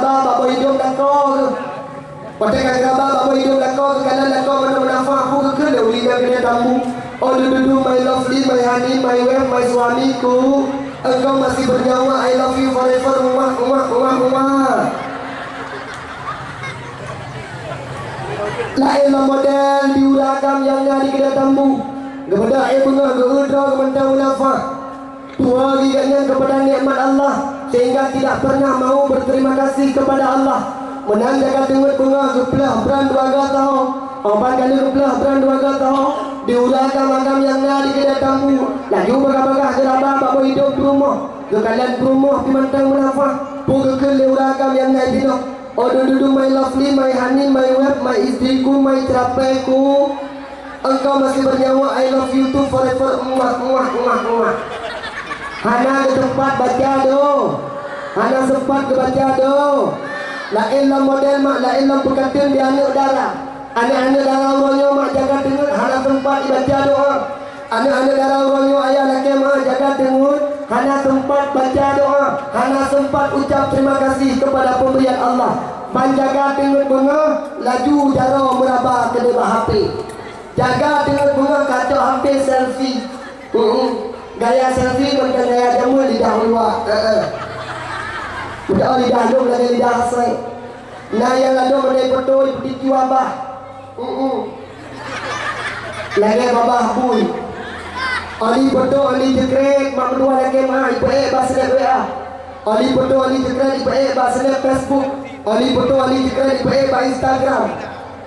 khabar bapa hidup lakor pada khabar bapa hidup lakor kekalan lakor mana menafak aku ke uli dan kena tamu. Oh dudu my lovely, my honey, my wife, my suamiku, engkau masih bernyawa, I love you forever, Lainlah model diuragam yang dari kedai tambu kepada bunga keudra kementang munafah tua giganya kepada nikmat Allah sehingga tidak pernah mau berterima kasih kepada Allah menandakan dengan bunga kebelah beran dua tahu obat kali kebelah beran dua tahu diuragam agam yang dari kedai tambu laju bagah-bagah gerabah bapa hidup di rumah kekalian rumah pimentang munafah buka ke uragam yang dari dino. Oh dudu my lovely, my honey, my wife, my istriku, my cerapaiku, engkau masih bernyawa, I love you too forever, Hana ke tempat baca do, Hana sempat ke baca do, lainlah model mak, lainlah berkatin di anak darah, anak-anak darah orangnya mak jaga dengar, Hana tempat dibaca doa, anak-anak darah orangnya ayah laki mak jaga dengar, Hana sempat baca doa, Hana sempat ucap terima kasih kepada pemberian Allah. Panjaga dengan bunga, laju jaro meraba ke depan HP. Jaga dengan bunga kacau HP selfie. Gaya selfie bukan gaya jamu lidah luar. Udah lidah lu lagi lidah asai. Nah yang lalu menai foto di kiwabah. Lagi babah bui. Ali foto ali jekrek mak berdua lagi mah ibu baselep WA. Ali foto ali jekrek ibu baselep Facebook. Ali foto ali jekrek ibu Instagram.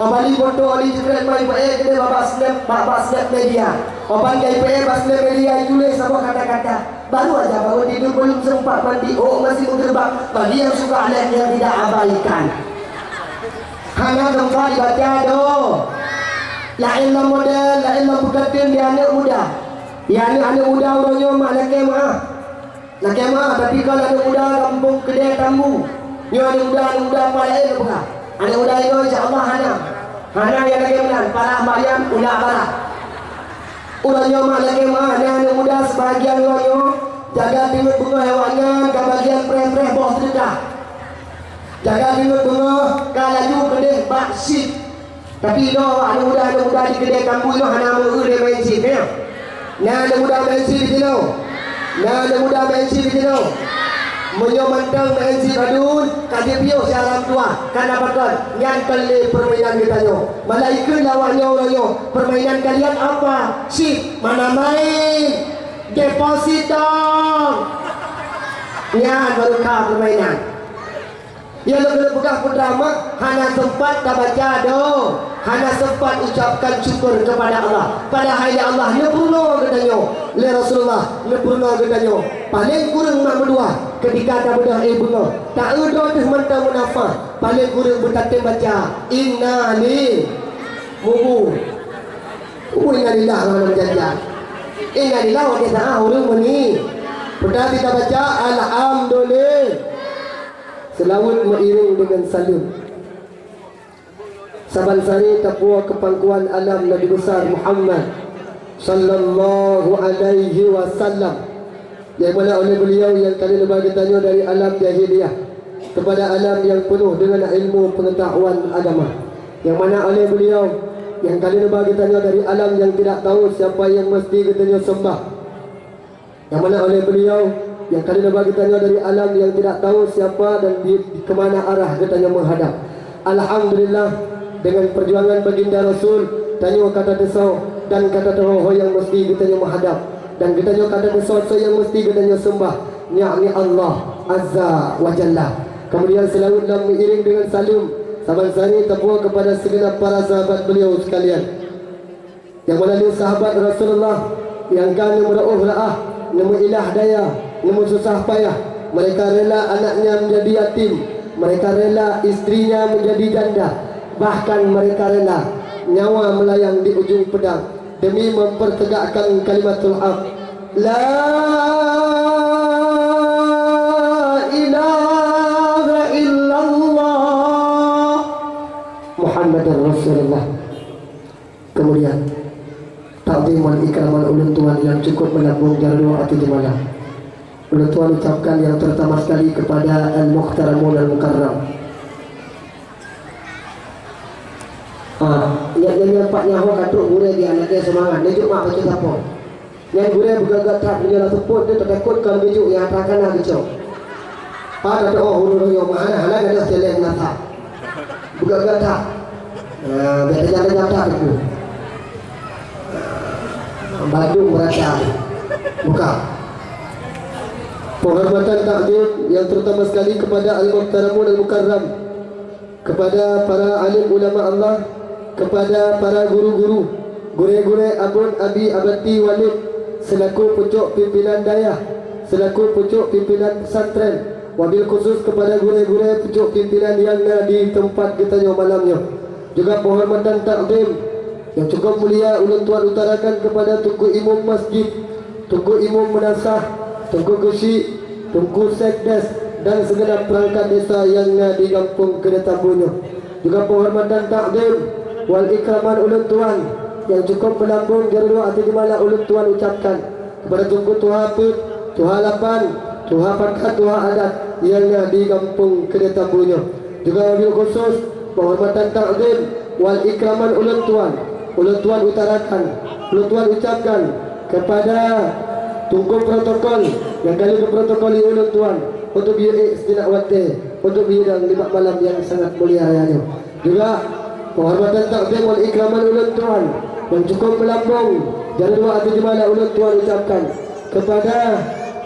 Ali foto ali jekrek ibu kene bapa snap media. Oban ibu snap media tulis apa kata-kata. Baru aja bangun tidur belum sempat mandi. Oh masih bergerbang. Bagi yang suka lihat yang tidak abaikan. Hanya tempat dibaca do. Lainlah model, lainlah bukatin di anak muda. Ya anak muda orangnya mak laki mah tapi kalau anak muda kampung kedai tambu nyo anak muda palain apa anak muda itu insyaallah hana yang lagi menang para Maryam ulah bara orangnya mak laki mah anak muda sebagian orangnya jaga timut bunga hewannya ke bagian pre-pre bawah sedekah jaga timut bunga kalaju kedai baksit tapi no anak muda di kedai kampung itu hana mau dia main sip ya. Nah, ada muda mensi di sini. Menyomantang mensi adun, kaji piu siaran tua. Karena bakal yang kali permainan kita nyo. Malaikat lawannya orangnya. Permainan kalian apa? Sip, mana main? Deposit dong. Yan baru kah permainan. Ya lo buka drama, hana sempat tak baca do, hana sempat ucapkan syukur kepada Allah. Padahal ya Allah nepurno katanya, le Rasulullah nepurno katanya. Paling kurang mak berdua ketika tak bedah bunga, tak udah tu mentang munafah. Paling kurang bertatim baca inna li mubu. Inna lillah wa inna ilaihi. Inna lillah wa inna ilaihi ni. Sudah kita baca alhamdulillah. Selawat mengiring dengan salim. Saban-sari tapua kepangkuan alam Nabi besar Muhammad sallallahu alaihi wasallam yang mana oleh beliau yang kali lebar ditanya dari alam jahiliyah kepada alam yang penuh dengan ilmu pengetahuan agama, yang mana oleh beliau yang kali lebar ditanya dari alam yang tidak tahu siapa yang mesti ditanya sembah, yang mana oleh beliau yang kali lebar ditanya dari alam yang tidak tahu siapa dan di kemana arah ditanya menghadap. Alhamdulillah dengan perjuangan baginda Rasul tanya kata desau dan kata roho yang mesti ditanya menghadap dan ditanya kata desau yang mesti ditanya sembah yakni Allah Azza wa Jalla. Kemudian selalu dalam mengiring dengan salam saban-sari tapua kepada segenap para sahabat beliau sekalian, yang mana sahabat Rasulullah yang kami merauh ra'ah nemu ilah daya namun susah payah, mereka rela anaknya menjadi yatim, mereka rela istrinya menjadi janda, bahkan mereka rela nyawa melayang di ujung pedang demi mempertegakkan kalimatul haq. La ilaha illallah Muhammadur Rasulullah. Kemudian ta'zim wal ikram wal ulum Tuhan yang cukup menabung jalan hati jemaah. Ulun Tuan ucapkan yang terutama sekali kepada Al-Muhtaramun Al-Mukarram. Yang pak nyaho katruk gure di anaknya semangat. Dia juk mak baca apa? Yang gure bergagak tak punya tepuk dia takut kalau bejuk yang akan nak bejuk. Pada oh hulu yo mana ada seleng nata. Bergagak tak. Biar jangan tak itu. Badung merasa buka. Penghormatan takdim yang terutama sekali kepada Al-Muhtaramun Al-Mukarram, kepada para alim ulama Allah, kepada para guru-guru, gure-gure abun abi abati walid selaku pucuk pimpinan dayah, selaku pucuk pimpinan pesantren, wabil khusus kepada gure-gure pucuk pimpinan yang di tempat kita malamnya. Juga penghormatan takdim yang cukup mulia ulun tuan utarakan kepada Tunku Imam Masjid, Tunku Imam Menasah, Tunku Gesyik, Tunku Sekdes dan segenap perangkat desa yang di kampung Kedatambunya. Juga penghormatan takdim wal ikraman ulun tuan yang cukup melambung jaruh hati di mana ulun tuan ucapkan kepada Tunku Tuha Put, Tuha Lapan, Tuha Pangkat, Tuha Adat yang di kampung Kedatambunya. Juga wabil khusus penghormatan takdim wal ikraman ulun tuan utarakan, ulun tuan ucapkan kepada Tunku protokol yang kali ke protokol ulun tuan untuk biaya sejenak wate untuk bidang 5 malam yang sangat mulia rayanya. Juga penghormatan takdim wal ikraman ulun tuan yang cukup melambung dan doa hati di mana ulun tuan ucapkan kepada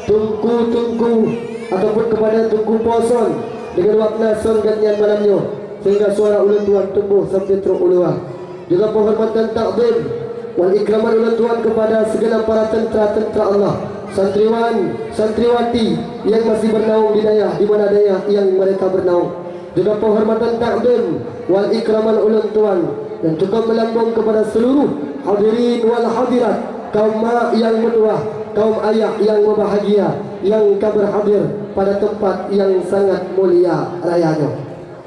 Tunku ataupun kepada Tunku Poson dengan wakna son gantian malamnya sehingga suara ulun tuan tumbuh sampai teruk uluah. Juga penghormatan takdim wal ikraman ulun tuan kepada segenap para tentera-tentera Allah, santriwan, santriwati yang masih bernaung di daerah di mana daerah yang mereka bernaung. Juga penghormatan takdim wal ikraman ulun tuan yang cukup melambung kepada seluruh hadirin wal hadirat, kaum mak yang bertuah, kaum ayah yang berbahagia yang berhadir pada tempat yang sangat mulia rayanya.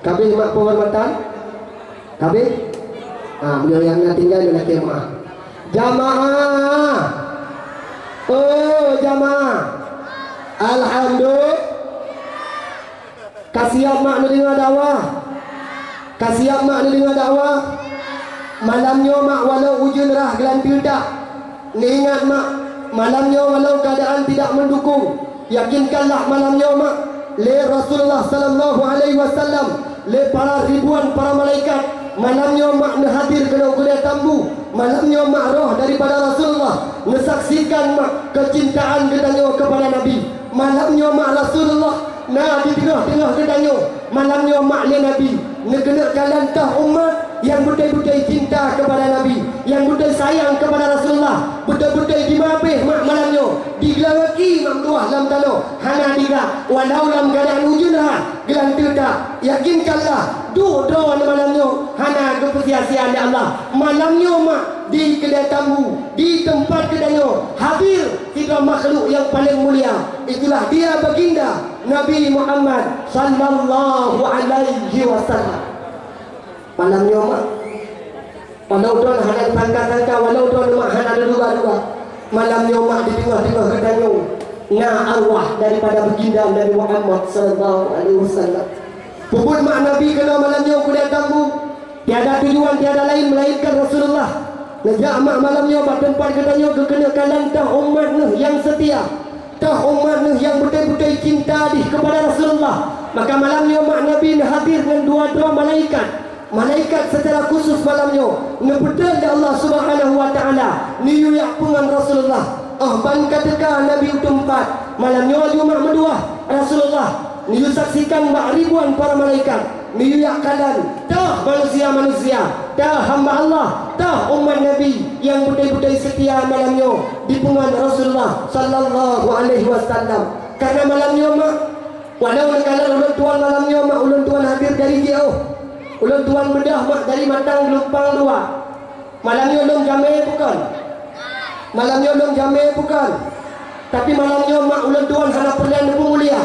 Kabeh mak penghormatan, kabeh beliau yang tinggal di kemah. Jamaah, oh jamaah, alhamdulillah. Kasiap mak nerima dakwah, kasiap mak nerima dakwah. Malamnya mak walau ujun rah gelan pildak, ingat mak malamnya walau keadaan tidak mendukung, yakinkanlah malamnya mak le Rasulullah sallallahu alaihi wasallam, le para ribuan para malaikat. Malamnya mak hadir ke Kuliah Tambu. Malamnya mak roh daripada Rasulullah mensaksikan mak kecintaan gedanya kepada Nabi. Malamnya mak Rasulullah nah di tengah-tengah gedanya. Malamnya mak le Nabi negenakan lantah umat yang betul-betul cinta kepada Nabi, yang betul sayang kepada Rasulullah, betul-betul dimapih mak malamnya digelawaki mak tuah dalam tanah hana dira walau dalam keadaan ujunah gelan tidak. Yakinkanlah doa malamnya hana kepusiasian ya Allah. Malamnya mak di Kedai Tambu, di tempat kedainya hadir tiga makhluk yang paling mulia. Itulah dia baginda Nabi Muhammad sallallahu alaihi wasallam. Malamnya mak walau tuan hana tangka-tangka, walau tuan mak hana duga-duga, malamnya mak di tengah-tengah kedainya na arwah daripada baginda Nabi Muhammad sallallahu alaihi wasallam. Puput mak Nabi kena malamnya Kuliah Tambu, tiada tujuan tiada lain melainkan Rasulullah. Ngejak mak malamnya mak tempat kedainya kekenakan tah umat yang setia, tah umat yang betul-betul cinta kepada Rasulullah. Maka malamnya mak Nabi hadir dengan dua malaikat. Malaikat secara khusus malamnya ngebetul Allah Subhanahu wa taala niuyak pengan Rasulullah. Ban katakan Nabi tempat malamnya Jumat medua Rasulullah niu saksikan mak ribuan para malaikat niuyak kalan tah manusia-manusia, tah hamba Allah, tah umat Nabi yang betul-betul setia malamnya di pengan Rasulullah sallallahu alaihi wasallam. Karena malamnya mak walau kalau ulun tuan malamnya mak ulun tuan hadir dari jauh, ulun tuan bedah mak dari Matang Lumpang 2. Malamnya ulun jamai bukan, malamnya ulun jamai bukan, tapi malamnya mak ulun tuan hana perlian mulia.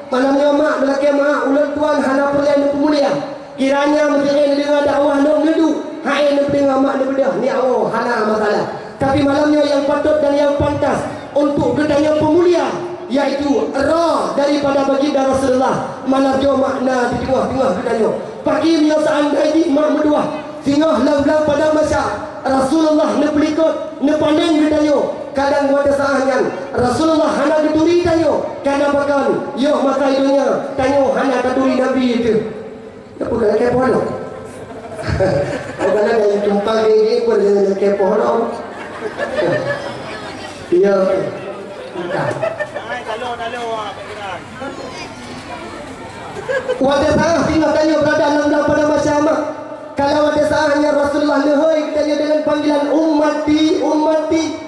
Malamnya mak belakang mak ulun tuan hana perlian mulia. Kiranya menjadi dengar dakwah long ledu hae dengar mak bedah ni hana masalah. Tapi malamnya yang patut dan yang pantas untuk gedanya pemulia yaitu roh daripada baginda Rasulullah. Malah jo makna di tengah-tengah katanya. Pagi dia seandainya mak berdua sehingga lau-lau pada masa Rasulullah ne pelikut ne pandang katanya. Kadang pada saatnya Rasulullah hana keturi tanya karena bahkan yo mata idunya tanya hana keturi Nabi itu. Apa kena kepo lo? Kalau yang tumpang ini pun jangan kepo lo. Iya. Wadah saah tinggal tanya berada dalam pada masyarakat. Kalau wadah saahnya Rasulullah lehoi tanya dengan panggilan ummati.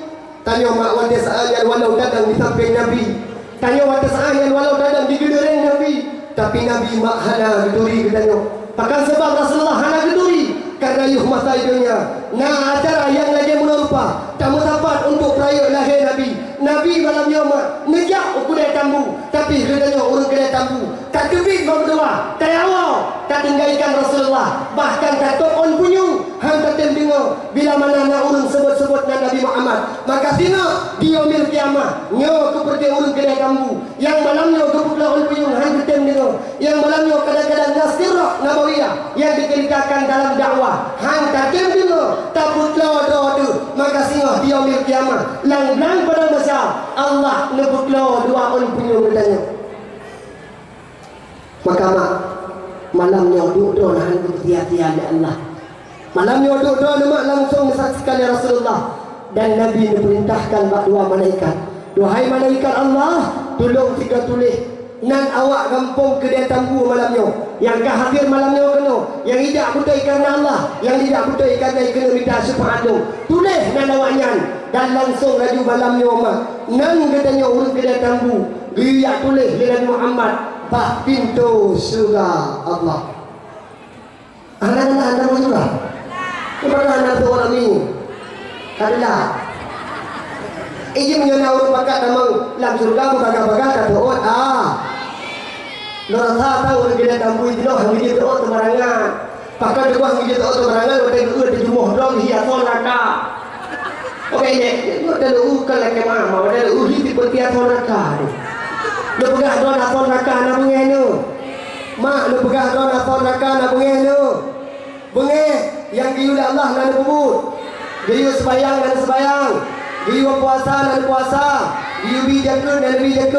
Tanya mak wadah saahnya walau datang di samping Nabi. Tanya wadah saahnya walau datang di gedereng Nabi. Tapi Nabi mak hana geduri katanya. Bahkan sebab Rasulullah hana geduri karena yuh masa hidupnya. Nah acara yang lagi merupa tamu sahabat untuk perayaan lahir Nabi. Nabi malam yoma nejak ukudai tambu. Tapi katanya urut kedai tambu. Tak kebit berdua. Tak awal. Tak tinggalkan Rasulullah. Bahkan tak tokon punyung. Hang tak dengar bila mana nak urun sebut-sebut Nabi Muhammad. Maka sina dia mil kiamah. Nyo kepergi urun kedai tambu. Yang malamnya kepuklah on punyung hang tak dengar. Yang malamnya kadang-kadang nasirah nabawiyah yang diceritakan dalam dakwah. Hang tak dengar. Tak putlah doa. Maka sina dia mil kiamah. Lang-lang pada masa Allah nebuklah dua on punyung katanya. Maka malamnya duduk nahan berhati-hati Allah. Malamnya duduk mak langsung menyaksikan ya Rasulullah. Dan Nabi diperintahkan dua malaikat. Duhai malaikat Allah, tolong tiga tulis nan awak kampung kedai tambu malamnya. Yang kah hadir malamnya kena. Yang tidak butai kerana Allah, yang tidak butai kerana kena minta syafaat tu. Tulis nan awaknya. Dan langsung laju malamnya mak. Nan katanya urut kedai tambu. Dia tulis dengan Muhammad. Bah pintu surga Allah. Anak-anak anda mau surga? Kepada anak tu orang ni. Kadalah. Ini mengenai orang bakat namang dalam surga bagat-bagat kata orang. Lo rasa tahu orang kita tambu itu lo hang dia tu temarangan. Pakai dia hang dia tu temarangan orang tu ada jumuh dong hias neraka. Okey ni, ada lu kalau kemana, ada lu hidup bertiap neraka ni. Lu pegah doa napon neraka nak bengeh tu. Mak lu pegah doa napon neraka nak bengeh tu. Bengeh yang diulah Allah nak kubur. Dia sembahyang dan sembahyang. Dia puasa dan puasa. Dia bijak dan bijak.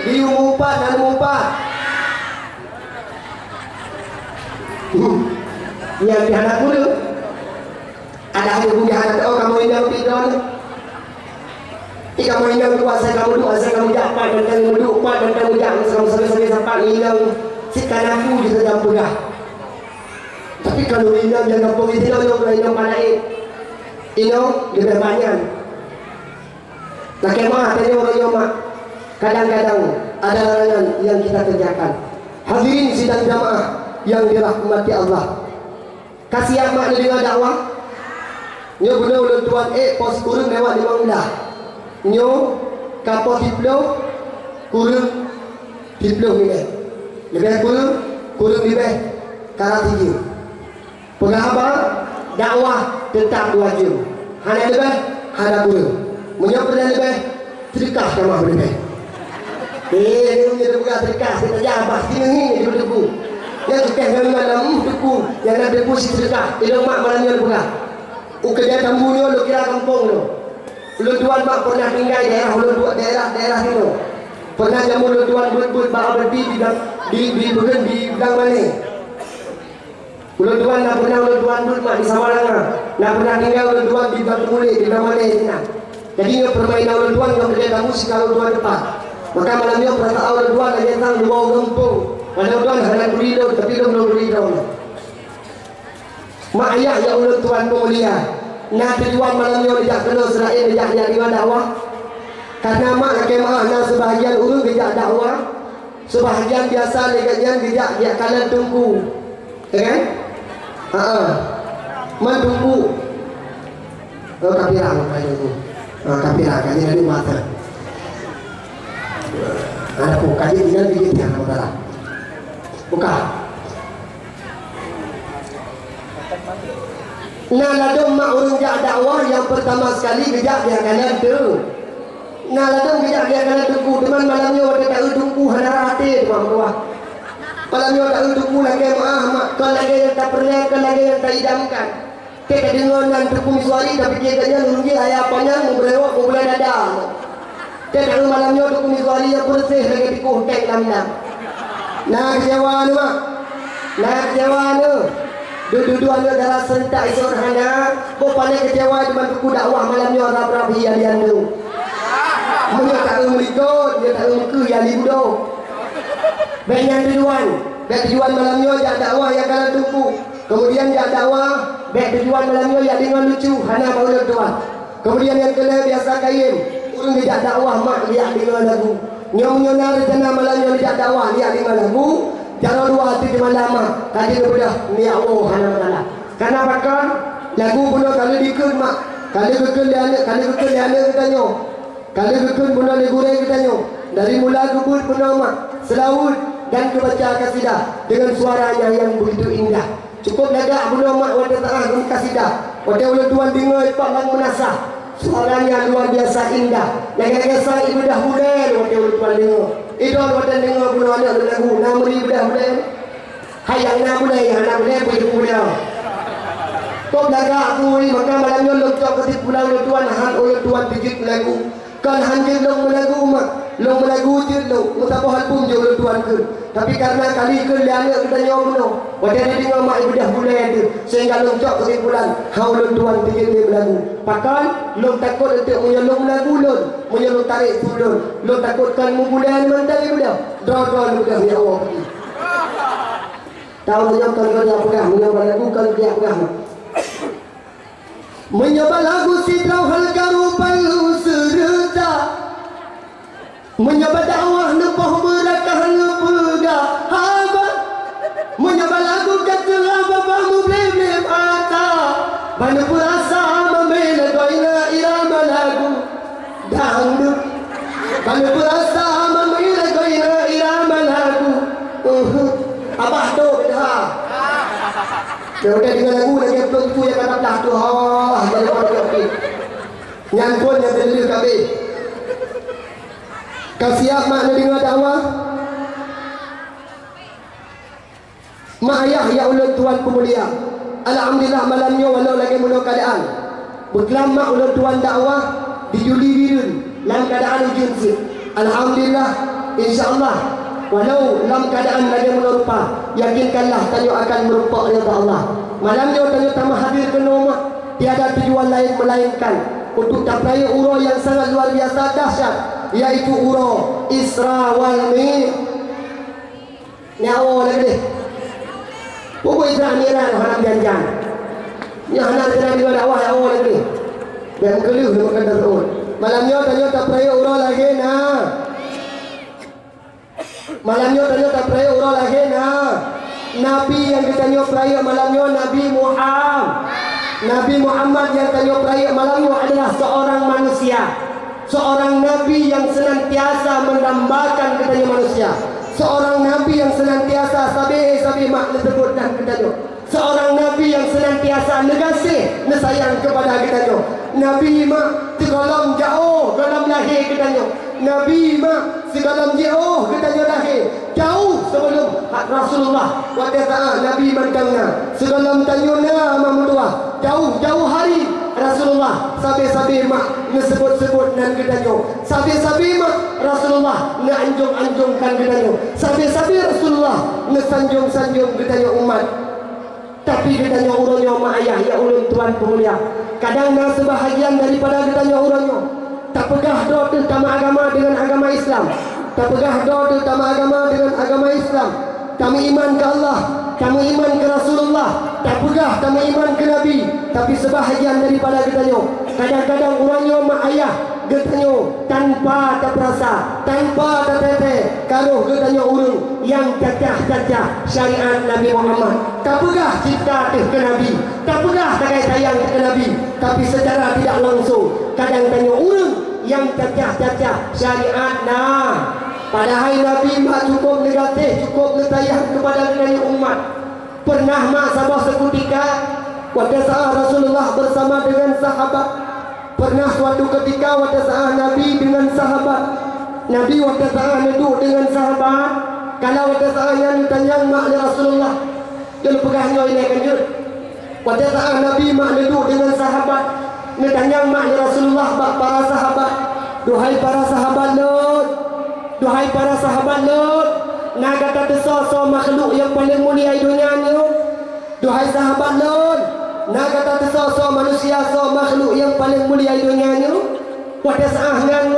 Dia mumpat dan mumpat. Yang di anak dulu. Ada yang punya anak oh kamu indah tidur. Kamu indah puasa kamu doa kamu japat dan kamu doa dan kamu jangan sampai sampai hilang. Sekarang aku juga sedang pegah. Tapi kalau indah jangan pergi tidur yang indah panaik. Indah lebih banyak. Nak kemah tanya orang Yoma. Kadang-kadang ada larangan yang kita kerjakan. Hadirin sidang jamaah yang dirahmati Allah. Kasih amat dengan dakwah. Nyo guna ulun tuan pos kurung lewat 5 ulah. Nyo kapal tiplo kurung tiplo minit. Lebih kurung lebih karat 3. Penghabar dakwah tetap wajib. Hana lebih hana kurung. Menyapa dan lebih sedekah sama lebih. Ni punya buka sedekah kita jabah sini debu. Yang kita dalam debu yang ada debu sedekah. Ilmu mak malamnya buka. Kerja tambunya lu kira kampung lu. Lu tuan mak pernah tinggal daerah lu buat daerah itu. Pernah jamu lu tuan buat bak berdi di bilang mana? Lu tuan nak pernah lu tuan mak di Samarang. Nak pernah tinggal lu tuan di Batu Mulik di mana sana. Jadi dia permainan lu tuan yang kerja tamu si kalau tuan depan. Maka malamnya perasaan lu tuan aja tang lu bawa kampung. Kalau tuan hendak beli lu tapi lu belum beli lu. Mak ayah yang ulun tuan pemulia. Nah tujuan malamnya dijak kena Israel dijak yang dakwah. Karena mak kemah nah sebahagian ulun dijak dakwah. Sebahagian biasa dijak dia kanan tunggu. Ya kan? Mentunggu. Oh kapirang kayu tu. Kapirang kayu ni mata. Ada pun kayu tinggal di yang dalam. Buka. Nah lalu mak urung jak dakwah yang pertama sekali gejak dia kanan tu. Nah ladang bijak dia kena tunggu teman malamnya ada tak tunggu hana hati teman tua. Malamnya tak tunggu lagi mak kan lagi yang tak pernah kan lagi yang tak idamkan. Kita dengar dan tunggu suari tapi dia kanya nunggu ayah apanya mau berlewat mau boleh dadah. Kita dengar malamnya tunggu suari yang bersih lagi di kontek dalam. Nah kecewa ni mak. Nah kecewa ni. Dua-dua ni adalah sentak isor hana. Kau paling kecewa dengan tunggu dakwah malamnya rap-rap hialian tu. Mereka tak melikut, dia tak muka yang libudo. Baik yang tujuan, baik tujuan malamnya jak dakwah yang kalah tunggu. Kemudian jak dakwah, baik tujuan malamnya yang dengan lucu, hana baru tuan. Kemudian yang kedua biasa kain, urang jak dakwah mak lihat dengan lagu. Nyong-nyong rencana malamnya jak dakwah lihat dengan lagu. Cara dua hati di malam tadi kepada ni Allah hana kalah. Karena bakal lagu pun kalau dikut mak, kalau kekal dia katanya. Kalau kekun pun ada gurau katanya. Dari mula kebut pun mak selaut dan kebaca kasidah dengan suaranya yang begitu indah. Cukup lagak pun mak wadah tengah guna kasidah. Wadah ulang tuan dengar ipak lang menasah. Suaranya luar biasa indah. Lagi-lagi sang ibadah budaya wadah ulang tuan dengar. Idol wadah dengar pun ada lagu. Namri ibadah budaya. Hayang na budaya, anak budaya begitu budaya. Kau lagak aku maka malamnya locok ketik pulang ulang tuan han ulang tuan pijit lagu. Kan hanjir long melagu mak, long melagu je long, mutapa hal pun je ulang tuan ke. Tapi karena kali ke liana kita nyawa puno, wadah dia dengar mak ibadah bulan tu, sehingga long cok kesimpulan, hau ulang tuan pijit dia melagu. Pakan long takut untuk menyolong melagu long, menyolong tarik tulun, long takutkan mu bulan mentari budak, draw budak ya Allah. Tahu menyokkan kerja pegang, menyoba lagu kan dia pegang. Menyoba lagu sidrau hal garupan lu serta menyoba dakwah nepah merakah nepega haba menyoba lagu kata bapamu blem ata bana puasa membela goina irama lagu dangdut bana puasa membela goina irama lagu abah tu dah. Dia udah dengan lagu lagi upload tu yang kata belah tu jadi orang nyangkut yang terlalu kami kau siap mak nak dengar dakwah mak ayah ya Allah tuan pemulia. Alhamdulillah malamnya walau lagi mula keadaan berkelam mak Allah tuan dakwah di Juli Birun dalam keadaan ujian sih. Alhamdulillah insyaAllah walau dalam keadaan lagi merupa, yakinkanlah tanyo akan merupa oleh Allah. Malamnya tanyo tamah hadir ke rumah, tiada tujuan lain melainkan untuk capai uro yang sangat luar biasa dahsyat, yaitu uro Isra wal Mi'raj. Nyawa lagi deh. Pokok Isra Mi'raj hana janjan. Nya hana kena di dakwah nyawa lagi deh. Dan keliu makan darul. Malamnya tanyo capai uro lagi nah. Malamnya tanya tak peraya orang lagi nah. Nabi yang ditanya peraya malamnya Nabi Muhammad. Nabi Muhammad yang tanya peraya malamnya adalah seorang manusia, seorang Nabi yang senantiasa mendambakan ketanya manusia, seorang Nabi yang senantiasa sabi mak disebut dan ketanya, seorang Nabi yang senantiasa negasih nesayang kepada ketanya. Nabi mak segalam jauh dalam lahir ketanya. Nabi mak segalam jauh ketanya lahir jauh sebelum Rasulullah wa Nabi mandangnya segalam tanyuna mamudua jauh hari Rasulullah sabi mak nesebut-sebut dan ketanya sabi mak Rasulullah neanjung-anjungkan ketanya sabi Rasulullah nesanjung-sanjung ketanya umat. Tapi ketanya urangnya mak ayah ya ulun tuan pemulia kadang na sebahagian daripada ketanya urangnya tak pegah doa terutama agama dengan agama Islam, tak pegah doa terutama agama dengan agama Islam. Kami iman ke Allah, kami iman ke Rasulullah, tak pegah kami iman ke Nabi. Tapi sebahagian daripada ketanya kadang-kadang orangnya mak ayah ketanya tanpa terperasa, tanpa tertete kalau ketanya orang yang cacah-cacah syariat Nabi Muhammad. Tak pegah cinta ke Nabi, tak pegah takai sayang ke Nabi, tapi secara tidak langsung kadang tanya orang yang cacah-cacah syariat nah. Padahal Nabi mak cukup negatif, cukup letayah kepada umat. Pernah mak sabah sekutika pada saat Rasulullah bersama dengan sahabat Pernah suatu ketika pada saat Nabi dengan sahabat, Nabi pada saat duduk dengan sahabat, kalau pada saat yang ditanya mak Rasulullah, dia pegang ini kan dia. Pada saat Nabi mak duduk dengan sahabat, ditanya mak Rasulullah para sahabat, duhai para sahabat Lut, duhai para sahabat Lut, nak kata tersosok makhluk yang paling mulia di dunia ni. Duhai sahabat Lut, nak kata tersosok manusia makhluk yang paling mulia di dunia ni. Pada saat yang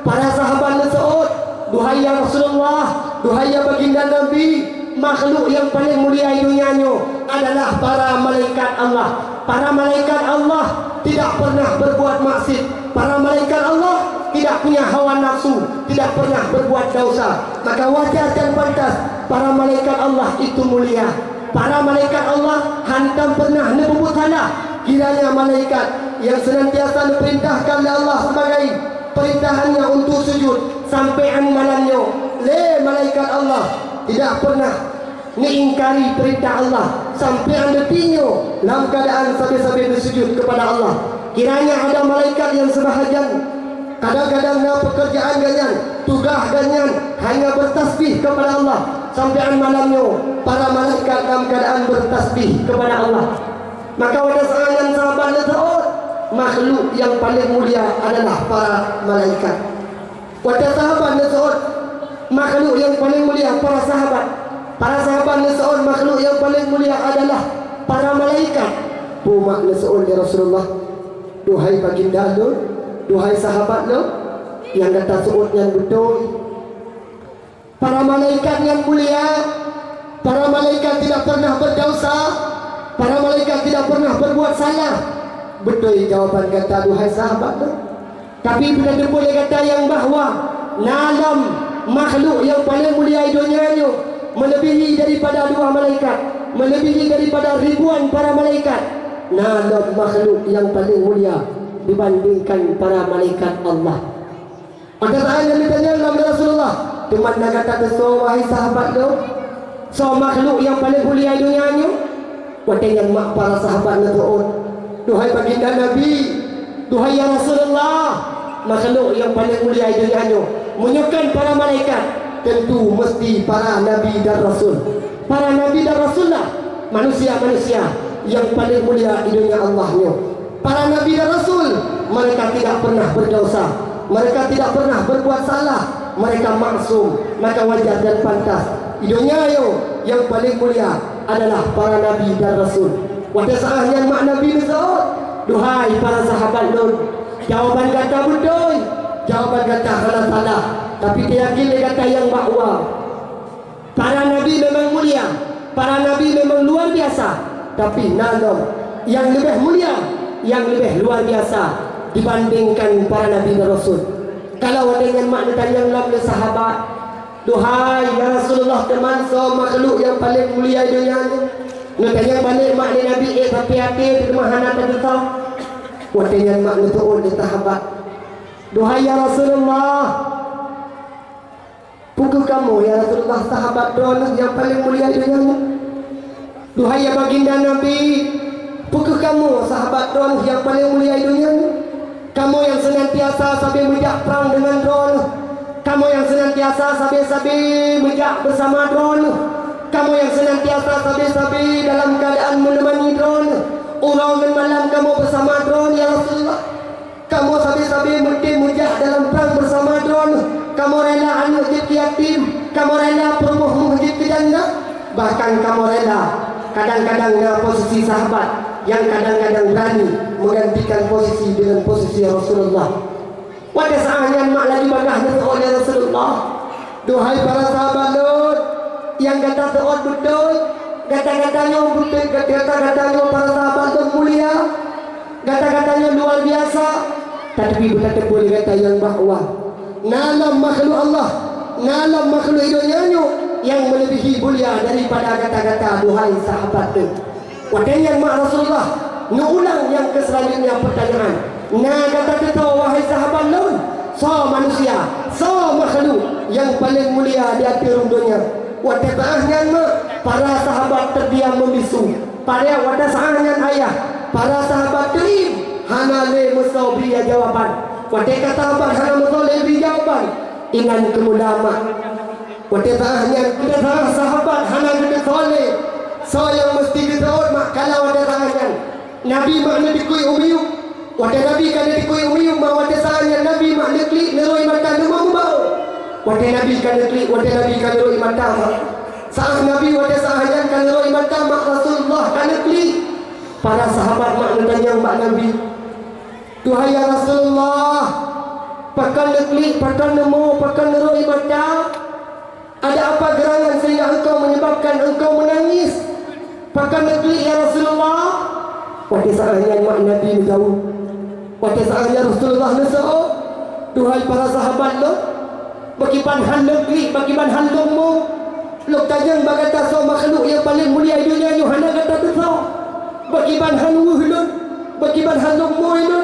para sahabat Lut, duhai ya Rasulullah, duhai ya baginda Nabi, makhluk yang paling mulia di dunia ni adalah para malaikat Allah. Para malaikat Allah tidak pernah berbuat maksiat. Para malaikat Allah tidak punya hawa nafsu, tidak pernah berbuat dosa. Maka wajar dan pantas para malaikat Allah itu mulia. Para malaikat Allah hantam pernah nebut salah. Kiranya malaikat yang senantiasa diperintahkan oleh Allah sebagai perintahannya untuk sujud sampaian malamnya, le malaikat Allah tidak pernah mengingkari perintah Allah sampai detiknya dalam keadaan sampai bersujud kepada Allah. Kiranya ada malaikat yang sebahagian kadang-kadang pekerjaan ganyan, tugas ganyan hanya bertasbih kepada Allah sampai malamnya. Para malaikat dalam keadaan bertasbih kepada Allah. Maka pada saat yang sahabat Lut, makhluk yang paling mulia adalah para malaikat. Pada sahabat Lut, makhluk yang paling mulia para sahabat. Para sahabat Lut, makhluk yang paling mulia adalah para malaikat. Pumak Lut ya Rasulullah, duhai baginda Lut, duhai sahabat Lut, yang kata Lut yang betul. Para malaikat yang mulia, para malaikat tidak pernah berdosa, para malaikat tidak pernah berbuat salah. Betul jawaban kata duhai sahabat Lut. Tapi bila dia boleh kata yang bahawa dalam makhluk yang paling mulia di dunia ini melebihi daripada dua malaikat, melebihi daripada ribuan para malaikat. Dalam makhluk yang paling mulia dibandingkan para malaikat Allah. Pada saat yang ditanya dalam Rasulullah, teman nak kata so wahai sahabat tu, so makhluk yang paling mulia di dunia ini. Watanya mak para sahabat tu, duhai baginda Nabi, duhai ya Rasulullah, makhluk yang paling mulia di dunia ini menyukan para malaikat. Tentu mesti para nabi dan rasul. Para nabi dan rasul lah manusia-manusia yang paling mulia di dunia Allahnya. Para nabi dan rasul, mereka tidak pernah berdosa, mereka tidak pernah berbuat salah, mereka maksum. Maka wajar dan pantas di dunia yang paling mulia adalah para nabi dan rasul. Pada saat yang mak Nabi Lut, duhai para sahabat Lut, jawaban kata betul, jawaban kata salah. Tapi dia yakin dia kata yang bahawa para nabi memang mulia, para nabi memang luar biasa. Tapi dalam yang lebih mulia, yang lebih luar biasa dibandingkan para nabi dan rasul. Kalau ada yang mak ditanya dalam sahabat, duhai ya Rasulullah, teman so makhluk yang paling mulia di dunia ini. Ditanya balik mak dia Nabi tapi hati kemahana tadi tahu. Watanya mak itu di sahabat, duhai ya Rasulullah, pukul kamu ya Rasulullah sahabat doa yang paling mulia di dunia ini. Duhai ya baginda Nabi, pukul kamu sahabat doa yang paling mulia di dunia ini. Kamu yang senantiasa sampai menjak perang dengan drone, kamu yang senantiasa sampai menjak bersama drone, kamu yang senantiasa sampai dalam keadaan menemani drone, urang dan malam kamu bersama drone ya Rasulullah. Kamu sampai menjak dalam perang bersama drone, kamu rela anak jadi yatim, kamu rela perempuan jadi janda, bahkan kamu rela kadang-kadang dalam posisi sahabat yang kadang-kadang berani menggantikan posisi dengan posisi Rasulullah. Pada saatnya mak lagi bagahnya oleh Rasulullah, duhai para sahabat Lut, yang kata seorang betul, kata-katanya betul, kata-katanya para sahabat Lut mulia, kata-katanya luar biasa. Tapi berkata boleh kata yang bahawa dalam makhluk Allah, dalam makhluk hidupnya yang melebihi mulia daripada kata-kata duhai sahabat Lut. Waktunya mak Rasulullah mengulang yang keselanjutnya pertanyaan. Nah kata kita wahai sahabat Lut, so manusia, so makhluk yang paling mulia di akhir dunia. Waktu saatnya para sahabat terdiam membisu. Pada waktu saatnya ayah, para sahabat terima hana le musabi ya jawaban. Wate kata abad hana musole bi jawaban. Inan kemulama. Wate tahnya kita sahabat hana kita sole. So yang mesti kita mak kalau ada tangan. Nabi makna dikui umiu. Wate Nabi kan dikui umiu ma wate sahnya Nabi makna klik neroi mata nu mau. Wate Nabi kan klik wate Nabi kan neroi mata. Sah Nabi wate sahnya kan neroi mata mak Rasulullah kan klik. Para sahabat makna tanya mak Nabi. Tuhai ya Rasulullah, pakan neklik, pakan nemo, pakan neroi mata. Ada apa gerangan sehingga engkau menyebabkan engkau menangis? Pakan neklik ya Rasulullah. Wate saahnya mak Nabi menjauh. Wate saahnya Rasulullah nesao. Tuhai para sahabat lo, bagi panhan neklik, bagi panhan nemo. Lo tajang bagata so makhluk yang paling mulia dunia Yohana kata tu. Bagi panhan wuhlun, bagi panhan nemo itu.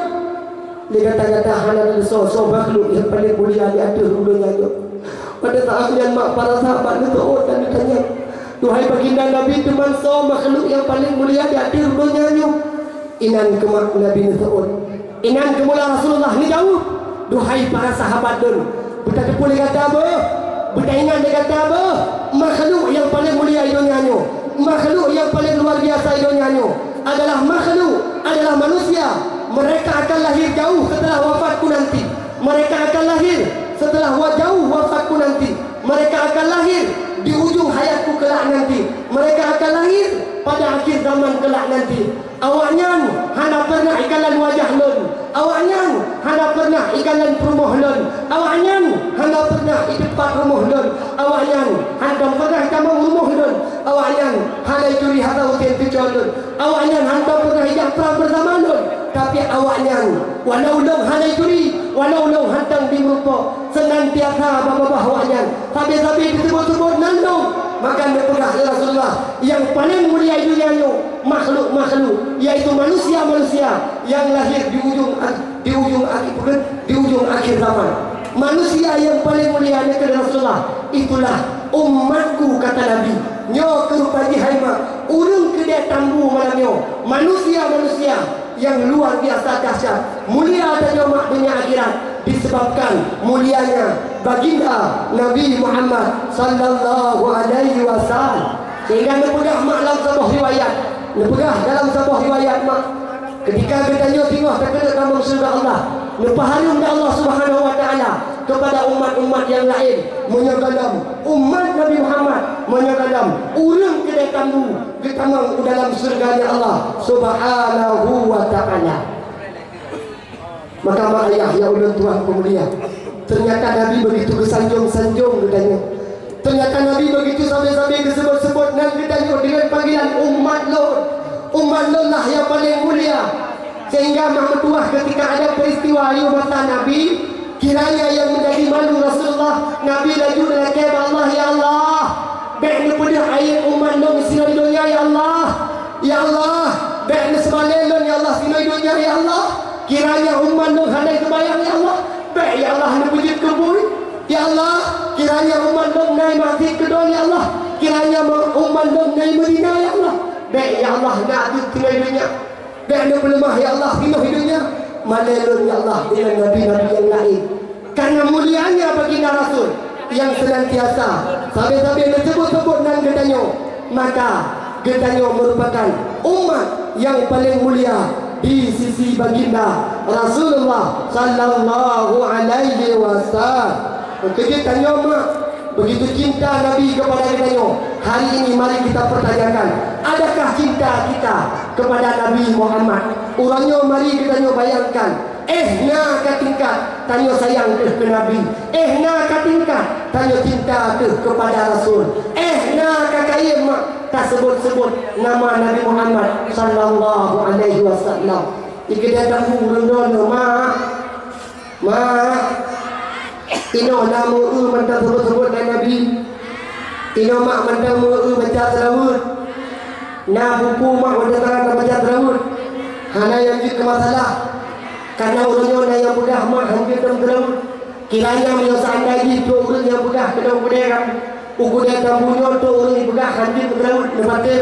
Dia kata-kata hana so makhluk yang paling mulia di atas dunia itu. Pada saatnya mak para sahabat itu dan ditanya, Tuhai baginda Nabi teman so makhluk yang paling mulia di atas dunia itu. Inan ke mak Nabi Nusaud. Inan ke mula Rasulullah ni jauh. Duhai para sahabat dun. Buta tepul dia kata apa? Buta ingat dia kata apa? Makhluk yang paling mulia di dunia itu. Makhluk yang paling luar biasa di dunia itu adalah makhluk, adalah manusia. Mereka akan lahir jauh setelah wafatku nanti. Mereka akan lahir setelah jauh wafatku nanti. Mereka akan lahir di ujung hayatku kelak nanti. Mereka akan lahir pada akhir zaman kelak nanti. Awaknya hana pernah ikalan wajah lon. Awaknya hana pernah ikalan perumoh lon. Awaknya hana pernah tempat rumah lon. Awaknya hana pernah kamang rumah lon. Awaknya hana curi harta hotel tujuan lon. Awaknya hana pernah hidup perang bersama lon. Tapi awaknya walau long hana curi, walau long hantang di merupa senantiasa bapa-bapa awaknya. Sampai-sampai disebut-sebut nandung. Maka berpegang ya Rasulullah yang paling mulia di dunia ini makhluk-makhluk, yaitu manusia-manusia yang lahir di ujung akhir zaman. Manusia yang paling mulia ni kata Rasulullah, itulah umatku kata Nabi. Nyo kerupaji haima urung kedai tambu malamnya. Manusia-manusia yang luar biasa dahsyat, mulia dan nyomak dunia akhirat disebabkan mulianya baginda Nabi Muhammad sallallahu alaihi wasallam. Sehingga nepegah mak dalam sebuah riwayat, nepegah dalam sebuah riwayat mak ketika bertanya tengok terkena kampung surga Allah, nepaharum Allah Subhanahu wa taala kepada umat-umat yang lain menyagalam umat Nabi Muhammad menyagalam urang kedai kamu ketamang dalam surganya Allah Subhanahu wa taala. Maka mak ayah ya ulun tuan pemulia, ternyata Nabi begitu kesanjung-sanjung katanya. Ternyata Nabi begitu sampai-sampai disebut-sebut dan ditanya dengan panggilan umat Lord. Umat Lord lah yang paling mulia. Sehingga mak metuah ketika ada peristiwa ayu mata Nabi, kiranya yang menjadi malu Rasulullah, Nabi laju dengan kata Allah, ya Allah, baik pedah ayat umat Lord di dunia ya Allah. Ya Allah, baik semalelon ya Allah di dunia ya Allah. Kiranya umat Nuh handai kebayang ya Allah. Baik ya Allah nepujit kebun. Ya Allah, kiranya umat Nuh naik masjid kedua ya Allah. Kiranya umat Nuh naik Madinah ya Allah. Baik ya Allah nak adut tinggal hidupnya. Baik ada pelemah ya Allah tinggal hidupnya. Malelun ya Allah dengan nabi-nabi yang lain. Karena mulianya baginda Rasul yang senantiasa sampai-sampai disebut-sebut dan katanya, maka katanya merupakan umat yang paling mulia di sisi baginda Rasulullah sallallahu alaihi wasallam. Kita tanya mak, begitu cinta Nabi kepada kita. Hari ini mari kita pertanyakan, adakah cinta kita kepada Nabi Muhammad? Orangnya mari kita bayangkan. Na katingkat tanya sayang ke Nabi. Na katingkat tanya cinta ke kepada Rasul. Na kakayem mak tak sebut-sebut nama Nabi Muhammad sallallahu alaihi wasallam. Jika dia tahu rendah mak ino nama mentang sebut-sebut Nabi. Ino mak mentang baca selawat. Na buku mak mentang baca selawat. Hana yang jadi masalah. Karena orangnya yang mudah mak hampir dalam selawat. Kiranya menyusahkan lagi tu orang yang mudah kena berderang. Uku dia tambunya tu orang yang mudah hampir berselawat. Nepati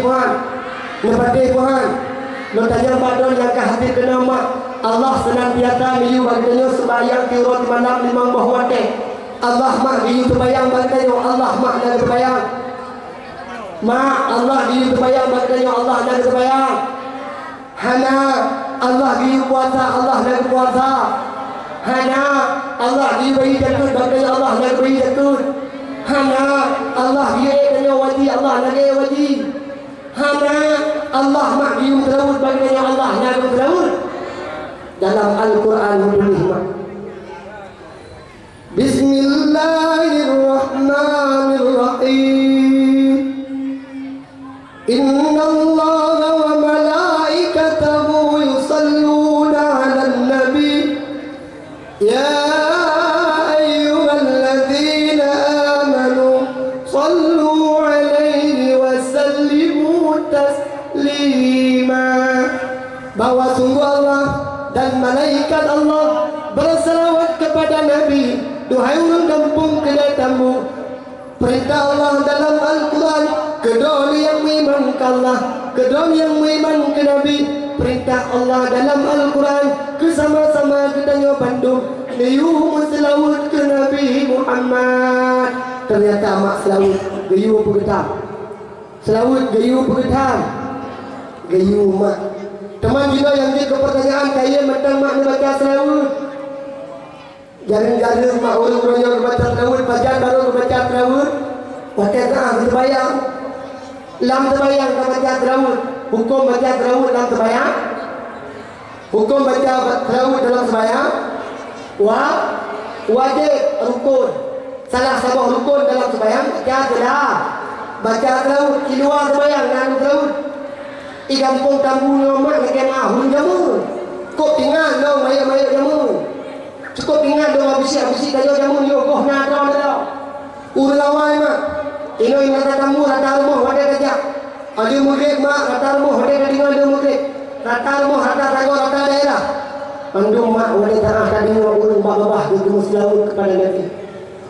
Tuhan. Lo tanya badon yang ke hati kena mak Allah senantiasa miyu bagitanya sembahyang tiurut malam limang bahwate Allah mak miyu sembahyang bagitanya Allah mak nak sembahyang mak Allah miyu sembahyang bagitanya Allah nak sembahyang hana Allah miyu puasa Allah nak puasa hana Allah miyu bagi jakut bagitanya Allah nak bagi jakut hana Allah miyu tanya wajib Allah nak wajib hana Allah mak bium terawud bagainya Allah nak terawud dalam Al-Quran menulisnya Bismillahirrahmanirrahim Innallaha wa malaikatahu yusalluna 'alan nabi ya ayyuhalladzina amanu sallu 'alaihi wa sallimu taslima bahwa sungguh Allah dan malaikat Allah berselawat kepada Nabi. Duhai orang kampung kedatanganmu, perintah Allah dalam Al-Quran, kedua yang beriman ke Allah, kedua yang beriman ke Nabi. Perintah Allah dalam Al-Quran kesama-sama kita Bandung liu selawat ke Nabi Muhammad. Ternyata mak selawat gayu pegetam, selawat gayu pegetam, gayu mak. Teman juga yang dia ke pertanyaan kaya mentang mak ni baca selawat. Jaring-jaring mak orang-orang baca selawat, pajar baru baca selawat. Pakai tak terbayang. Lam terbayang ke baca selawat. Hukum baca selawat dalam terbayang. Hukum baca selawat dalam terbayang. Wajib rukun. Salah sabah rukun dalam terbayang baca selawat. Baca selawat di luar terbayang dalam selawat. I kampung tambu nyomak lagi mahun jamu. Kok tinggal dong maya-maya jamu. Cukup tinggal dong habisi kayo jamu yo goh nado nado. Ulawai mak. Inoy rata tamu rata rumah wade kerja. Adi murid mak rata rumah wade kadingan dia murid. Rata rumah rata tago rata daerah. Andung mak wade tanah kadingan urang babah di muslimun kepada Nabi.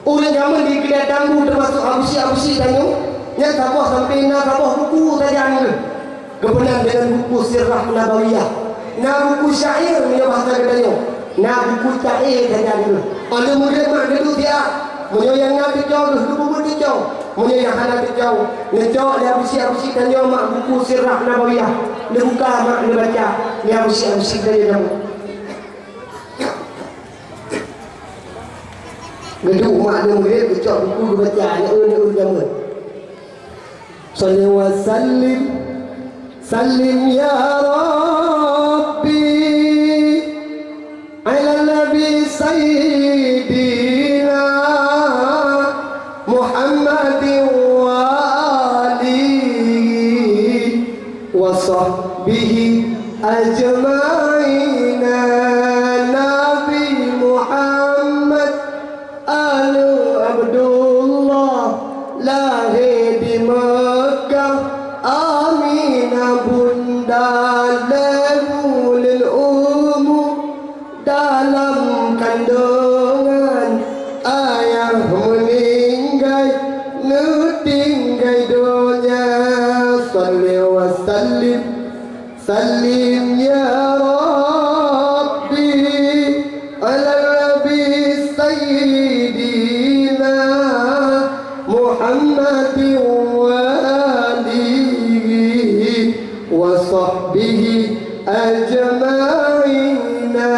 Urang jamu di kedai tambu termasuk habisi tanyo. Nya sabah sampai na sabah buku tajam ni. Kebenaran dengan buku sirah nabawiyah, na buku syair punya bahasa katanya, na buku syair saja dulu. Ada murid mak dulu dia, punya yang nabi jauh dulu buku jauh, punya yang hana jauh, ngejauh dia habisi tanya mak buku sirah nabawiyah, dia buka mak dia baca, dia habisi tanya kamu. Ngeduk mak dia murid kecok buku baca, dia jamu. Sallallahu alaihi wasallam. Salim ya Rabbi ala Nabi Sayyidina Muhammadin wa alihi wa sahbihi ajma'ina. Nabi Muhammad alu Abdullah lahir di Mekah Aminah bunda lebulil dalam kandungan ayah meninggal nutinggai dunia. Salli wa sallim ya Rabbi ala Nabi Sayyidina Muhammadin wa sahbihi ajma'ina.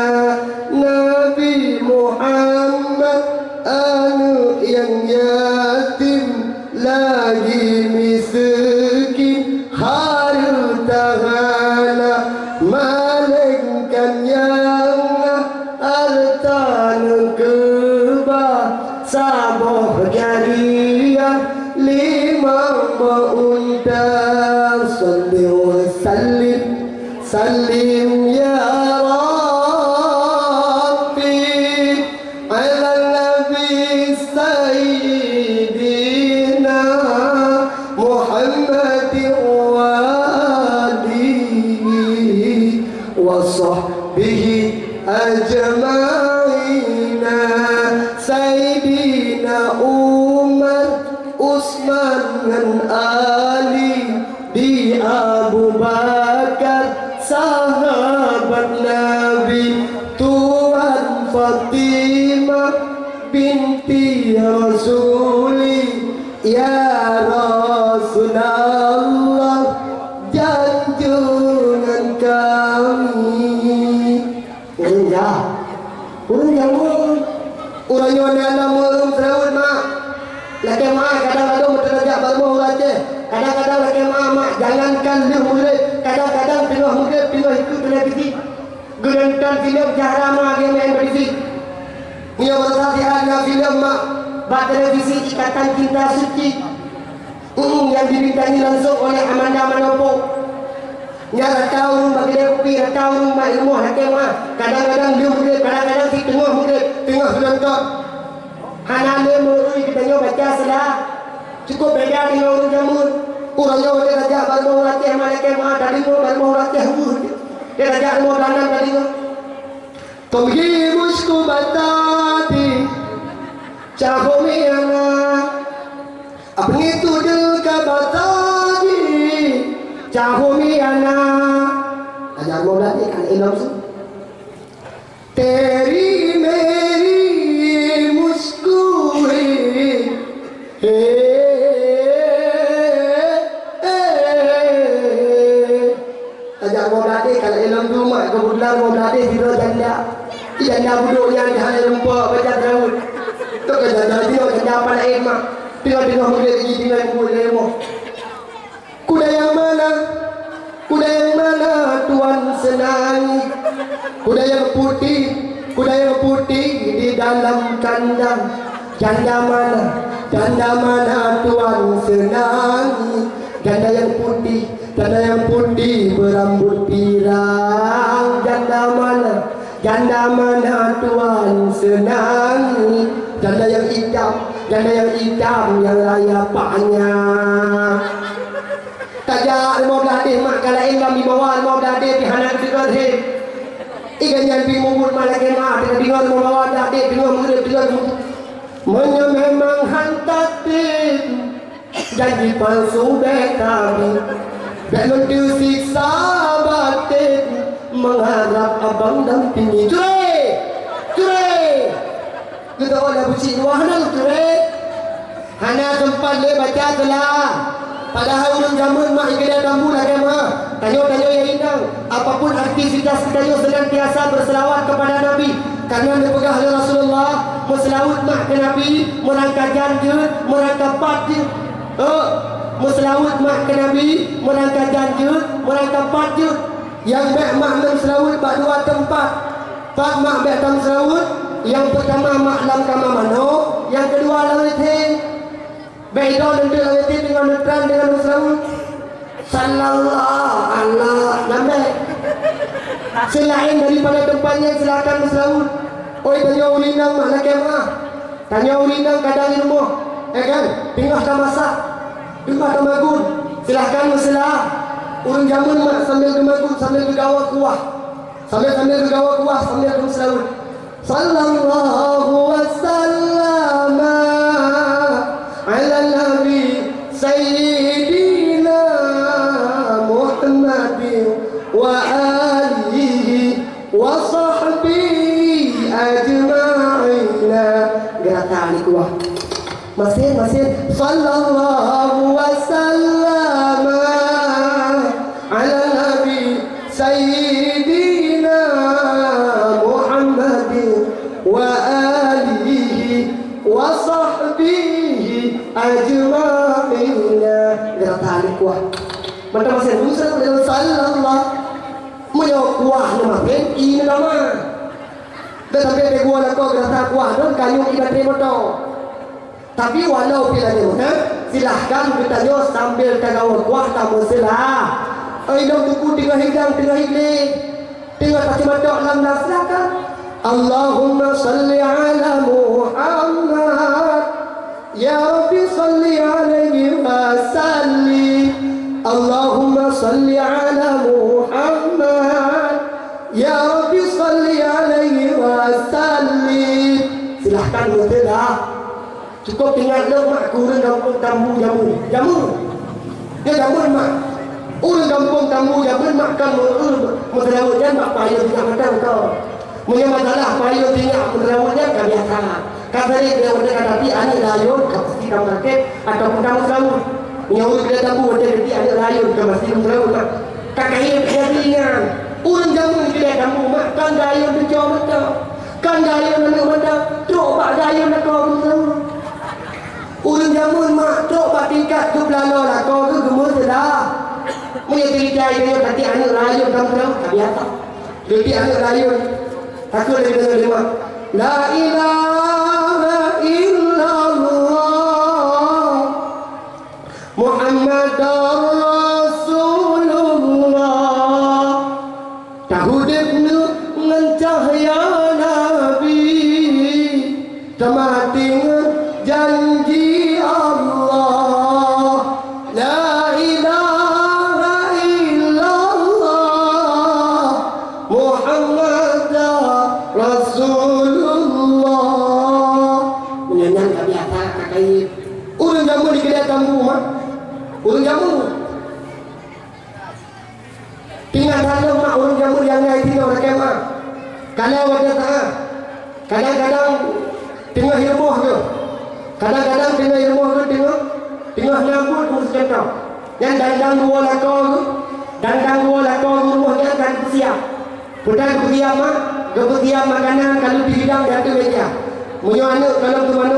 Nabi Muhammad anu yang yatim lagi miskin harta hala malengkan yang harta keba saboh jariah limang beundang. Salli wa sallim ya Rabbi ala Nabi Sayyidina Muhammadin wa alihi wa sahbihi ajma'ina. Sayyidina Umar Usman dan Ali di Abu Bakar perempuan alam serawut mak. Laki mak kadang-kadang berterajak balmo raja. Kadang-kadang laki mak jangankan dia murid. Kadang-kadang tengah murid tengah ikut televisi. Gerentan filem Jahra mak dia main televisi. Dia bersaksiannya filem mak buat televisi Ikatan Cinta Suci. Yang dibintangi langsung oleh Amanda Manopo. Yang tahu bagi dia kopi, tahu mak ilmu hakim mak. Kadang-kadang dia murid, kadang-kadang si tengah murid, tengah filem. Hanane murid kita baca salah. Cukup beda dengan orang jamun. Orangnya boleh raja balmo raja malaikat mak tadi mo balmo raja dia raja mo danan tadi mo. Tumhi mushku batati चाहो में आना अपने तू दिल का बता दी चाहो में आना ajar mula ni kan ilham su तेरी मेरी मुस्कुराहट ajar mula ni kan ilham tu mak kebetulan mula ni di janda buduk yang di hari rumput baca Daud. Tok kerja dia kerja apa nak emak. Tengok murid pergi dengan murid lemah. Kuda yang mana tuan senangi. Kuda yang putih di dalam kandang. Janda mana tuan senangi. Janda yang putih berambut pirang. Janda mana tuan senangi. Janda yang hitam yang layapaknya. Tajak 15 deh mak kalau engkau di bawah 15 deh di hanan juga deh. Ikan yang bimubur malah kemah dengan dengar membawa dah deh dengar murid Menya memang hantar janji palsu kami. Belum disiksa batin mengharap abang dampingi. Curai kita orang buci wahana curai. Hana sempat le baca telah. Padahal orang zaman mak ikut tambu lah mak. Tanya yang indah. Apapun aktivitas kita senantiasa berselawat kepada Nabi. Karena dipegah oleh Rasulullah. Berselawat mak ke Nabi. Merangkak janji, merangkak pati. Berselawat mak ke Nabi. Merangkak janji, merangkak pati. Yang mak selawat bak dua tempat. Pak mak bak tam selawat. Yang pertama mak lam kama mano. Yang kedua lawat Beda dengan itu dengan neutral dengan selawat. Sallallahu alaihi wasallam. Selain daripada tempatnya silakan selawat. Oi tanya ulinang mana kemah? Tanya ulinang kadang ilmu. Kan? Tengah dah masak. Tengah dah magun. Silakan berselah. Urang jamun mak sambil gemagun sambil bergawa kuah. Sambil bergawa kuah sambil berselawat. Sallallahu wasallam ala nabi sayyidina Muhammad wa alihi wa sahbihi ajma'ina. Gerakan kuah masih sallallahu wasallam ala nabi sayyidina Muhammad wa alihi wa sahbihi ajma'ina. Gerakan kuah macam masih rusak dengan sallallahu menyo kuah nama ini nama tetapi dia kuah nak gerakan kuah don kayu kita terima tu. Tapi walau bila dia silahkan kita sambil tagaw kuah tamu silah. Dong tuku tengah hidang tengah hiling tengah tak matok lam silakan. Allahumma salli ala Muhammad ya Rabbi salli alaihi wa sallim. Allahumma salli ala Muhammad ya Rabbi salli alaihi wa sallim. Silahkan berdoa. Cukup tinggal dah mak kurang kampung tamu jamu. Dia jamu mak. Urang kampung tamu jamu mak kan merawat dan mak payah tidak makan kau. Punya masalah payah tinggal merawat dan kan biasa. Kata dia kata anak layun pasti kamu sakit ataupun kamu selalu. Nyawur kita tamu ada jadi anak layun ke pasti kamu selalu mak. Kakak dia ringan. Urang jamu dia kamu mak kan layun tu jauh betul. Kan gaya nak mandang, tok bak gaya nak kau tu. Urang jamun mak tok bak tingkat tu belalo lah kau tu gemur dah. Punya cerita dia kata anak rayun kamu tak biasa. Jadi anak rayun. Aku lagi dengar dia mak. La ilaha illallah Muhammadar Rasulullah. Tahu dibnu ngan cahaya Nabi. Temati janji Allah. La ilaha illallah Muhammadar Rasulullah. Menyanyi tak biasa kakak. Urang jamu di kedai kamu mak. Urang jamu. Tinggal dalam mak urang jamu yang lain tinggal rakyat mak. Kalau ada tak, kadang-kadang tengah ilmuh ke. Kadang-kadang tengah ilmuh ke tengah nyambut muslim kau. Yang dandang dua lakau tu, dandang dua lakau rumah dia kan bersiap. Putan bersiap mak, bersiap makanan kalau di hidang dia tu meja. Munyo anak kalau tu mana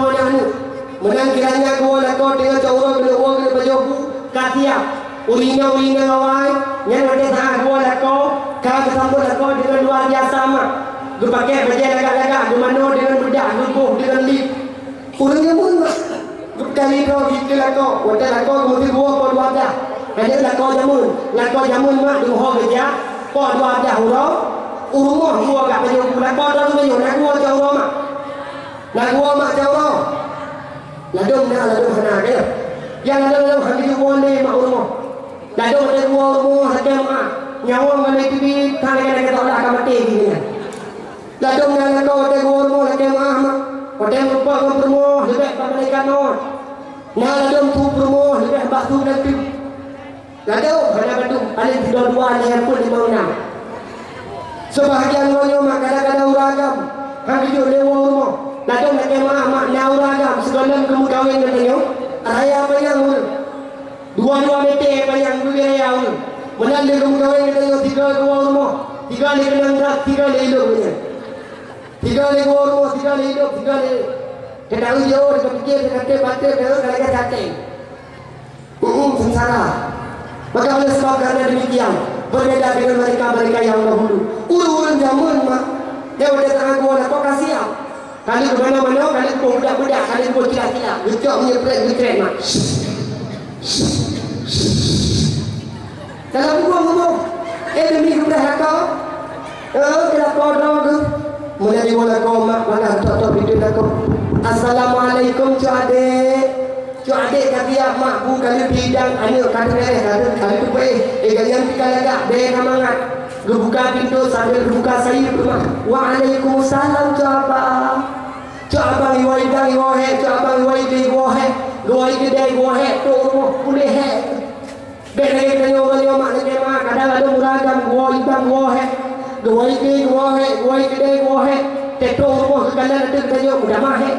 ada anak. Menang kiranya dua lakau dengan caurang kena uang kena baju kasiap. Ulina awai, yang ada sah dua lakau, kau bersambut lakau dengan luar biasa mak. Gue pakai baju lagak-lagak, gue mano dengan bedak, gue buh dengan lip. Urangnya pun mak. Kali kau kita lakau, wadah lakau kemudian dua pun dua dah. Hanya lakau jamun mak di muka kerja, pun dua dah urang. Urumah gua kat baju lakau dah tu baju, nak gua jauh mak. Nak gua mak jauh. Ladung hana dia. Yang ladung hang di boleh mak urumah. Ladung ada gua urumah ada mak. Nyawa mana tibi tang kena tak ada akan mati gini. Ladung lakau ada gua urumah ada mak. Padahal lupa dengan permoh, lebih pada ikan non. Nah, ladung tu permoh, lebih batu dan tu. Ladung, ada batu, paling tidak dua, ada pun 5-6. Sebahagian orang kadang-kadang ragam, hang hidup lewat rumah. Ladung nak kemah, mak nak ragam, segala kamu kahwin dengan dia. Raya apa yang dua-dua meter apa yang dua yang menang dia kamu kahwin dengan dia 3 rumah. 3 lagi kenang, 3 lagi hidup punya. 3 lagi rumah, 3 lagi hidup, 3 lagi. Dia tahu jauh, dia fikir, dia kata, baca, dia kata jatuh. Sengsara. Maka oleh sebab kerana demikian, berbeza dengan mereka yang dahulu. Urang jamun mak, dia udah tangan gua nak kau kasih apa? Kali ke mana-mana, kali ke budak-budak, kali ke kilat-kilat. Gecok punya pret mak. Dalam ngomong, demi budak kau, kita kau dah mulai diwala kau mak, mana tak video kau. Assalamualaikum cu adik kata mak bu kali bidang anak kali tu baik ganyan kita lagak deh kamangat gebuka pintu sambil gebuka sayur rumah. Waalaikumsalam cu abang iwai iwahe cu abang iwai di iwahe iwai gede iwahe tu rumah boleh he gede kanyo mak lagi mak kadang-kadang muragam iwai bang iwahe iwai gede iwahe teto rumah kekalan ada kanyo mudah mah he.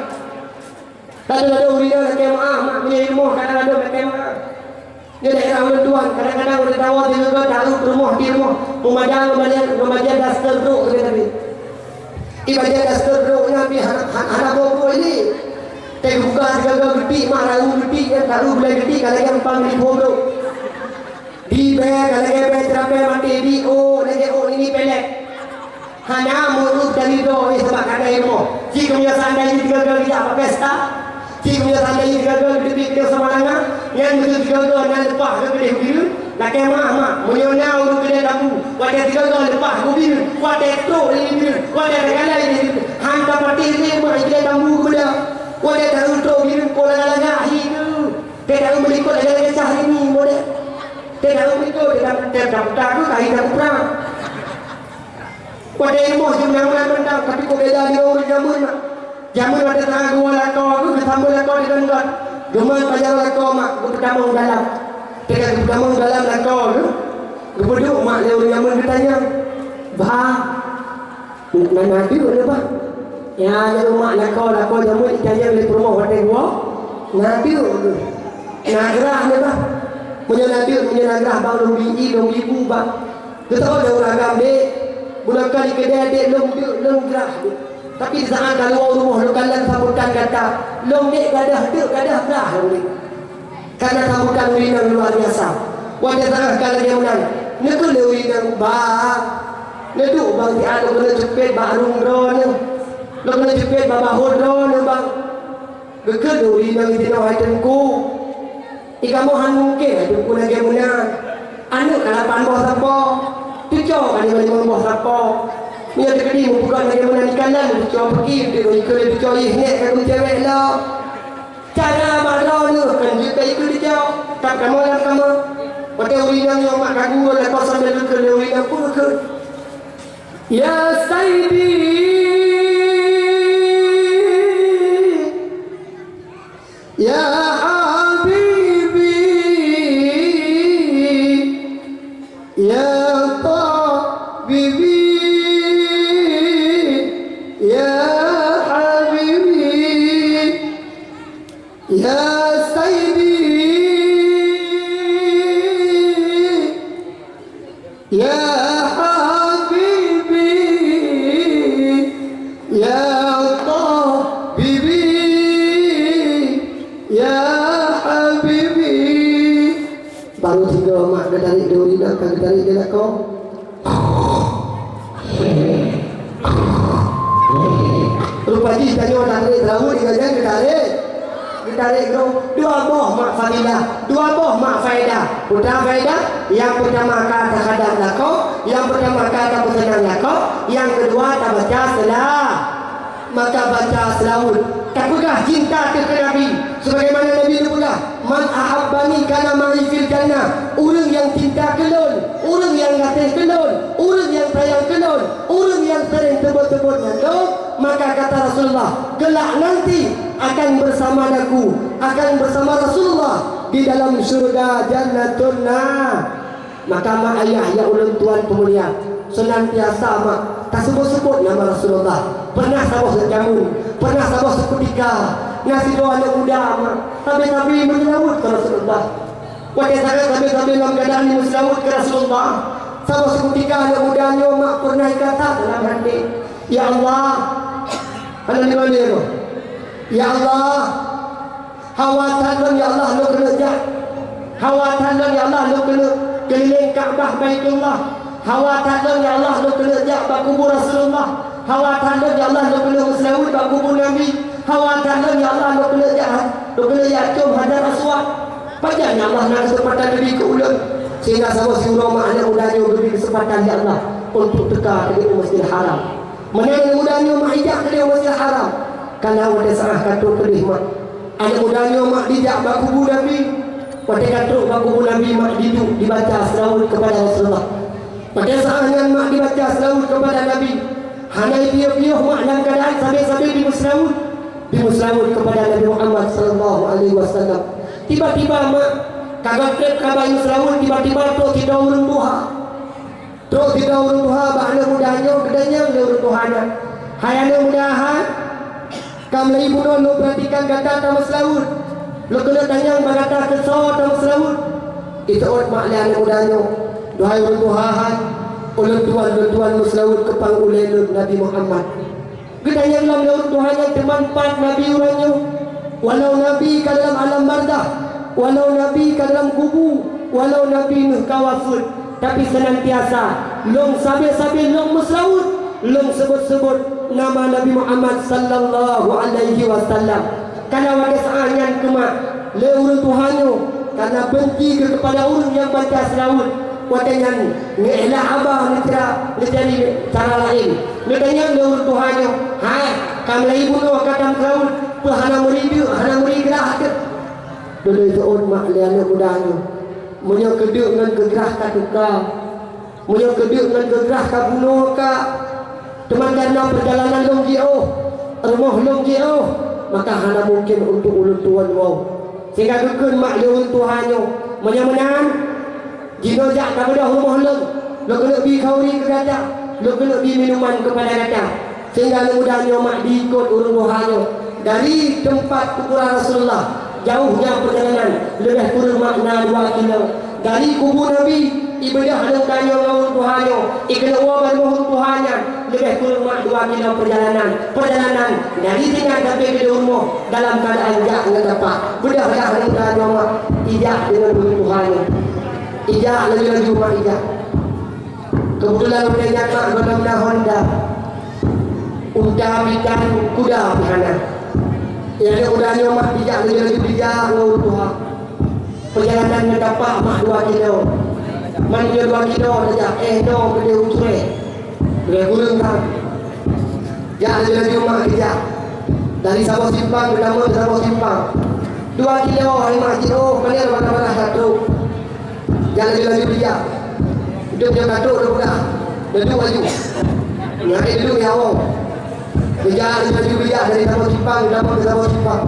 Kadang-kadang urina nak kemah, mak punya ilmu kadang-kadang nak kemah. Dia daerah menduan, kadang-kadang udah tahu dia juga tahu di rumah. Memadang daster duk dia tadi. Ibadah daster duknya pi anak bobo ini. Teh buka segala gede, mak ragu gede kan tahu boleh gede kalau yang pang di bobo. Di beg kalau yang terapai mati di lagi ini pelek. Hanya mulut dari do sebab ada ilmu. Jika punya sandai 3 kali apa pesta? Jika punya sandai 3 kali lebih dia sama dengan yang betul 3 kali dan lepas ke gede biru. Nak kemah mak, menyona urut gede tabu. Wadah 3 kali lepas ke biru. Wadah tu ini biru. Wadah segala ini biru. Hantar pati ini mak gede tabu gula. Wadah tahu tu biru kola lagak hidu. Dia tahu melikut lagi cah ini boleh. Dia tahu melikut dia dapat tu kali tak kurang. Pada ilmu jumlah benda tapi kau beda dia orang jamun ada tangan gua lakau aku bersambung lakau di dalam geman pajar lakau mak gua bertamung dalam ketika gua bertamung dalam lakau tu gua duduk mak dia orang jamun bertanya bah nabi boleh bah ya jadi mak lakau jamun ditanya oleh rumah hotel gua nabi nagrah ni bah punya nagrah bang dong biji dong ibu bah kita tahu dia orang agam dek Bulan kali kedai dek long gerah. Tapi saat kalau rumah lu kalian sambutan kata long dek gadah gerah long dek. Karena sambutan ulinan luar biasa. Wajah sangat kalau dia menang. Nekul ulinan bah. Neduk bang ti ada kena cepet barung drone. Lo kena cepet babahur drone bang. Geked ulinan itu nak haitanku. Ikamu han mungkin haitanku lagi menang. Anu kalapan bawah siapa? Tujuh kali bawah siapa? Ni ada kali bukan lagi menanikan lah. Tujuh pergi dia ikut dia tujuh ini kan cewek lah. Cara marah ni kan kita ikut dia. Tak kamu lah kamu. Pakai urinang yang mak kagu lepas sambil ke urinang pun ke. Ya Sayyidi, Ya Habibi, Ya Tabibi, Ya Habibi, Ya Sayyidi, Ya Habibi, Ya Tabibi, Ya Habibi. Baru tiga mak dah tarik duri nak kan tarik dia nak kau. Rupanya tanya orang tarik tahu dia jangan tarik. Ditarik kau dua boh mak fadilah, dua boh mak faedah. Putra faedah yang pertama kata kadang lakau, yang pertama kata pesenang lakau, yang kedua tak baca selah. Maka baca selawat. Tak pegah cinta ke Nabi. Sebagaimana Nabi itu pegah. Man ahabbani kana ma'i fil jannah. Orang yang cinta kelon, orang yang ngatih kelon, orang yang sayang kelon, orang yang sering sebut-sebut nyandung. Maka kata Rasulullah, kelak nanti akan bersama aku, akan bersama Rasulullah di dalam surga jannatun nah. Maka mak ayah ya ulun tuan pemulia senantiasa mak tak sebut-sebut nama Rasulullah. Pernah sabah sejamun, pernah sabah seketika ngasih doa anak muda mak. Tapi menyelawat ke Rasulullah. Wajah sangat sambil dalam keadaan menyelawat ke Rasulullah. Sabah seketika anak mudanya mak pernah kata dalam hati, Ya Allah, ada di mana ya? Ya Allah, hawatan ya Allah lu kena jak. Hawatan ya Allah lu kena keliling Kaabah Baitullah. Hawatan ya Allah lu kena jak bak kubur Rasulullah. Hawatan ya Allah lu kena berselawat bak kubur Nabi. Hawatan ya Allah lu kena jak cum Hajar Aswad. Panjang ya Allah nak kesempatan Nabi ke ulang. Sehingga sama si ulama anak mudanya beri kesempatan ya Allah untuk dekat ke Masjidil Haram. Mana mudanya mak hijab ke Masjidil Haram. Kalau ada salah kata pedih mak, ada mudanya mak dijak bak kubur Nabi. Pada kata bak kubur Nabi mak duduk dibaca selawat kepada Rasulullah. Pada saatnya mak dibaca selawat kepada Nabi. Hanai piuh-piuh mak dalam keadaan sambil-sambil dimuslawat kepada Nabi Muhammad sallallahu alaihi wasallam. Tiba-tiba mak kagak kabar selawat tiba-tiba tu tidak urun duha. Tu tidak urun duha bahana mudanya kedanya urun duhana. Hayana mudahan kamu ibu lo perhatikan kata tamu selawat. Lo kena tanya berkata kesawat tamu selawat. Itu orang mak lihat mudanya. Duhai urun duhahan. Ulun tuan muslawat kepang ulun Nabi Muhammad. Kedanya dalam urun duhanya teman empat Nabi urangnya. Walau Nabi ke dalam alam bardah, walau Nabi ke dalam kubu, walau Nabi nuh kawafud. Tapi senantiasa long sabi-sabi long muslawat, long sebut-sebut nama Nabi Muhammad sallallahu alaihi wasallam. Kalau ada saanyan kemak le urun tuhanyo karena benci kepada urun yang baca selawat. Wadanyan ngelah abah necari cara lain. Nedanya le urun tuhanyo. Hai, kamu ibu no kadang selawat hana murid gerah ke. Dulu itu orang mak liana mudanya. Munyo keduk dengan gegerah ka duka. Munyo keduk dengan gegerah ka bunuh ka. Teman karena perjalanan long jauh, rumah long jauh, maka hana mungkin untuk ulun tuan wow. Sehingga kekun mak ulun tuhanyo menyamenan jino jak kepada rumah long. Lo kena bi kauri ke gajah, lo kena bi minuman kepada gajah. Sehingga mudahnya mak diikut ulun tuhanyo dari tempat kuburan Rasulullah. Jauhnya perjalanan lebih kurang makna 2 kilo. Dari kubur Nabi ibadah ada udahnya ngawur Tuhannya ikna uang bermohon Tuhannya lebih kurang 2 kilo perjalanan dari sini sampai ke rumah dalam keadaan jak dapat bedah ada udahnya mak ijak dengan Tuhannya ijak lagi mak ijak kebetulan udahnya mak benar-benar Honda unta bidan kuda sana ya ada udahnya mak ijak lagi bijak ngawur Tuhan perjalanan dapat mak 2 kilo Manja 2 kilo saja. No beli usre. Beli gulung kan. Ya ada cuma kerja. Dari Sabah Simpang ke Damai Sabah Simpang. 2 kilo hari masjid oh kalian mana-mana satu. Jalan lagi kerja. Hidup dia katuk dah budak. Duduk baju. Nyari duduk ya awak. Kerja lagi kerja dari Sabah Simpang ke Damai Sabah Simpang.